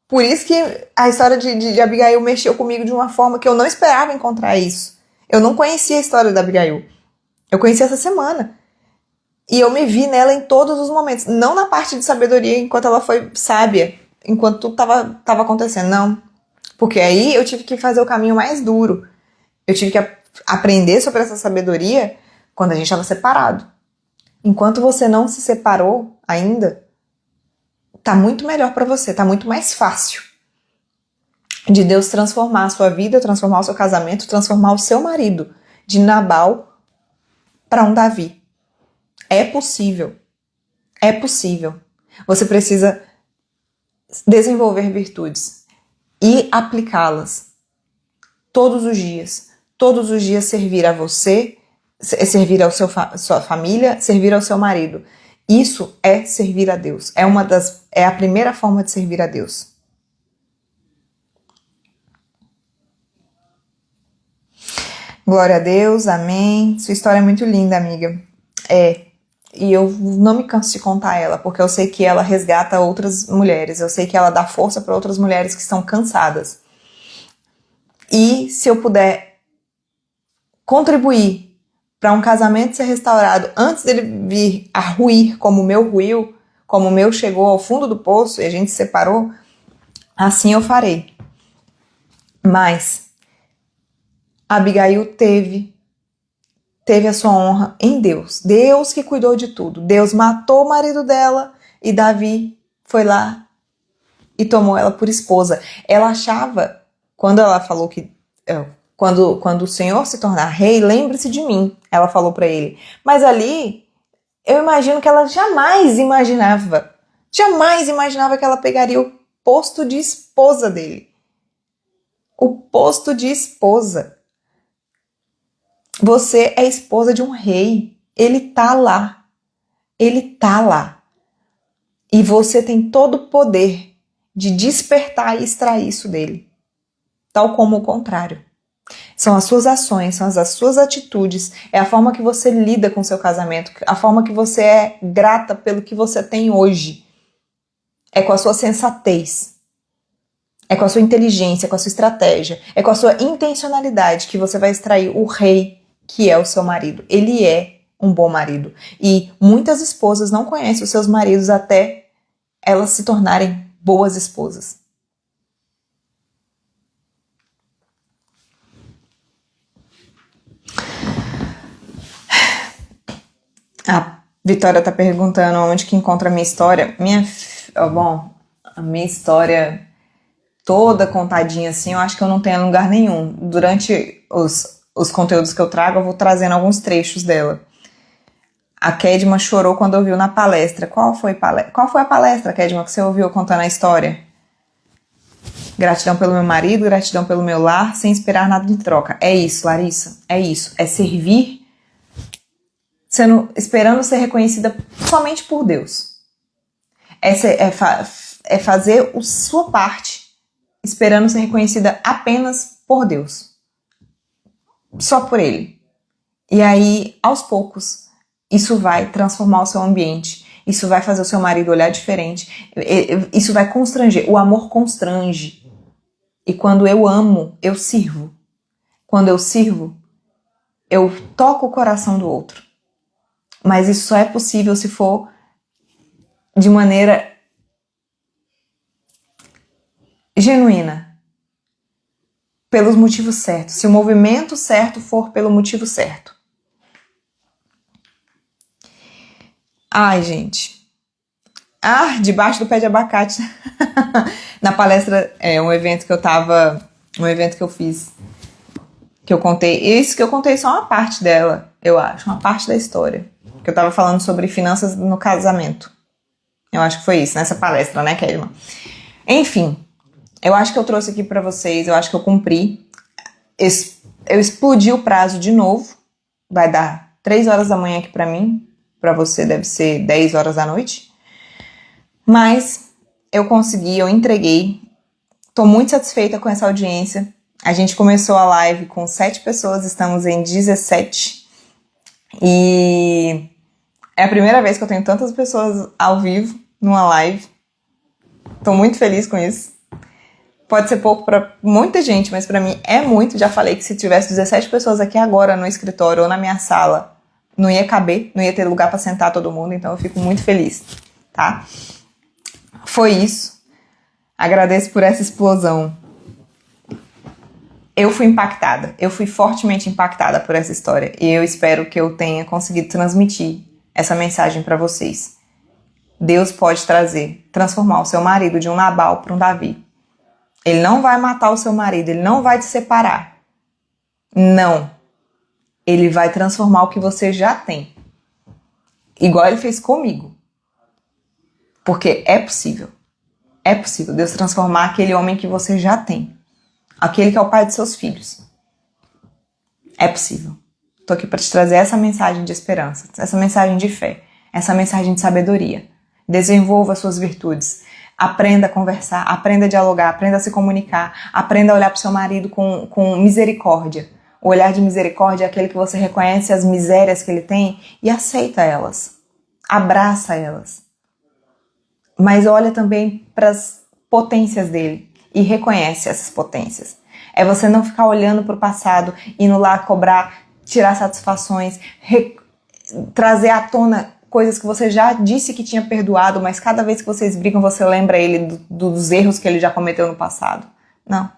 Por isso que a história de Abigail mexeu comigo de uma forma que eu não esperava encontrar isso. Eu não conhecia a história da Abigail. Eu conheci essa semana. E eu me vi nela em todos os momentos. Não na parte de sabedoria, enquanto ela foi sábia, enquanto tudo tava acontecendo, não. Porque aí eu tive que fazer o caminho mais duro. Eu tive que aprender sobre essa sabedoria quando a gente estava separado. Enquanto você não se separou ainda, tá muito melhor para você, tá muito mais fácil de Deus transformar a sua vida, transformar o seu casamento, transformar o seu marido de Nabal para um Davi. É possível. É possível. Você precisa desenvolver virtudes e aplicá-las todos os dias. Todos os dias servir a você, servir ao sua família, servir ao seu marido. Isso é servir a Deus. É a primeira forma de servir a Deus. Glória a Deus, amém. Sua história é muito linda, amiga. E eu não me canso de contar ela, porque eu sei que ela resgata outras mulheres. Eu sei que ela dá força para outras mulheres que estão cansadas. E se eu puder contribuir para um casamento ser restaurado antes dele vir a ruir como o meu ruiu, como o meu chegou ao fundo do poço e a gente se separou, assim eu farei. Mas Abigail teve a sua honra em Deus. Deus que cuidou de tudo. Deus matou o marido dela e Davi foi lá e tomou ela por esposa. Ela achava, quando ela falou Quando o Senhor se tornar rei, lembre-se de mim, ela falou para ele. Mas ali, eu imagino que ela jamais imaginava que ela pegaria o posto de esposa dele. O posto de esposa. Você é esposa de um rei. Ele tá lá. Ele tá lá. E você tem todo o poder de despertar e extrair isso dele. Tal como o contrário. São as suas ações, são as suas atitudes, é a forma que você lida com o seu casamento, a forma que você é grata pelo que você tem hoje. É com a sua sensatez, é com a sua inteligência, é com a sua estratégia, é com a sua intencionalidade que você vai extrair o rei que é o seu marido. Ele é um bom marido. E muitas esposas não conhecem os seus maridos até elas se tornarem boas esposas. A Vitória tá perguntando onde que encontra a minha história. A minha história toda contadinha assim, eu acho que eu não tenho em lugar nenhum. Durante os conteúdos que eu trago, eu vou trazendo alguns trechos dela. A Kedma chorou quando ouviu na palestra. Qual foi a palestra, Kedma, que você ouviu contando a história? Gratidão pelo meu marido, gratidão pelo meu lar, sem esperar nada em troca. É isso, Larissa, é isso. É servir esperando ser reconhecida somente por Deus. É fazer a sua parte esperando ser reconhecida apenas por Deus. Só por Ele. E aí, aos poucos, isso vai transformar o seu ambiente. Isso vai fazer o seu marido olhar diferente. Isso vai constranger. O amor constrange. E quando eu amo, eu sirvo. Quando eu sirvo, eu toco o coração do outro. Mas isso só é possível se for de maneira genuína. Pelos motivos certos. Se o movimento certo for pelo motivo certo. Ai, gente. Debaixo do pé de abacate. Na palestra, um evento que eu fiz, que eu contei. Isso que eu contei só uma parte dela, eu acho, uma parte da história. Que eu tava falando sobre finanças no casamento. Eu acho que foi isso, nessa palestra, né, Kedma? Enfim, eu acho que eu trouxe aqui pra vocês, eu acho que eu cumpri. Eu explodi o prazo de novo. Vai dar 3 horas da manhã aqui pra mim. Pra você deve ser 10 horas da noite. Mas eu consegui, eu entreguei. Tô muito satisfeita com essa audiência. A gente começou a live com 7 pessoas, estamos em 17. E é a primeira vez que eu tenho tantas pessoas ao vivo numa live. Tô muito feliz com isso. Pode ser pouco para muita gente, mas para mim é muito. Já falei que se tivesse 17 pessoas aqui agora no escritório ou na minha sala, não ia caber, não ia ter lugar para sentar todo mundo, então eu fico muito feliz, tá? Foi isso. Agradeço por essa explosão. Eu fui impactada, eu fui fortemente impactada por essa história e eu espero que eu tenha conseguido transmitir essa mensagem para vocês. Deus pode transformar o seu marido de um Nabal para um Davi. Ele não vai matar o seu marido, ele não vai te separar. Não. Ele vai transformar o que você já tem. Igual ele fez comigo. Porque é possível. É possível Deus transformar aquele homem que você já tem. Aquele que é o pai de seus filhos. É possível. Tô aqui para te trazer essa mensagem de esperança, essa mensagem de fé, essa mensagem de sabedoria. Desenvolva as suas virtudes. Aprenda a conversar, aprenda a dialogar, aprenda a se comunicar, aprenda a olhar para o seu marido com misericórdia. O olhar de misericórdia é aquele que você reconhece as misérias que ele tem e aceita elas. Abraça elas. Mas olha também para as potências dele e reconhece essas potências. É você não ficar olhando para o passado, indo lá cobrar, tirar satisfações, trazer à tona coisas que você já disse que tinha perdoado, mas cada vez que vocês brigam, você lembra ele dos erros que ele já cometeu no passado. Não.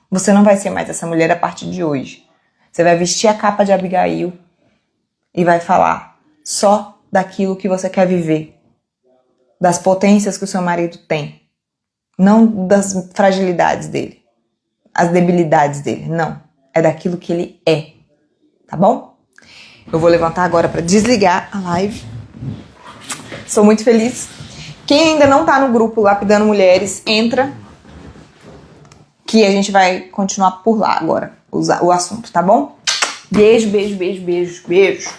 Você não vai ser mais essa mulher a partir de hoje. Você vai vestir a capa de Abigail e vai falar só daquilo que você quer viver. Das potências que o seu marido tem. Não das fragilidades dele. As debilidades dele. Não. é daquilo que ele é, tá bom? Eu vou levantar agora pra desligar a live. Sou muito feliz. Quem ainda não tá no grupo Lapidando Mulheres, entra, que a gente vai continuar por lá agora, o assunto, tá bom? Beijo, beijo, beijo, beijo, beijo.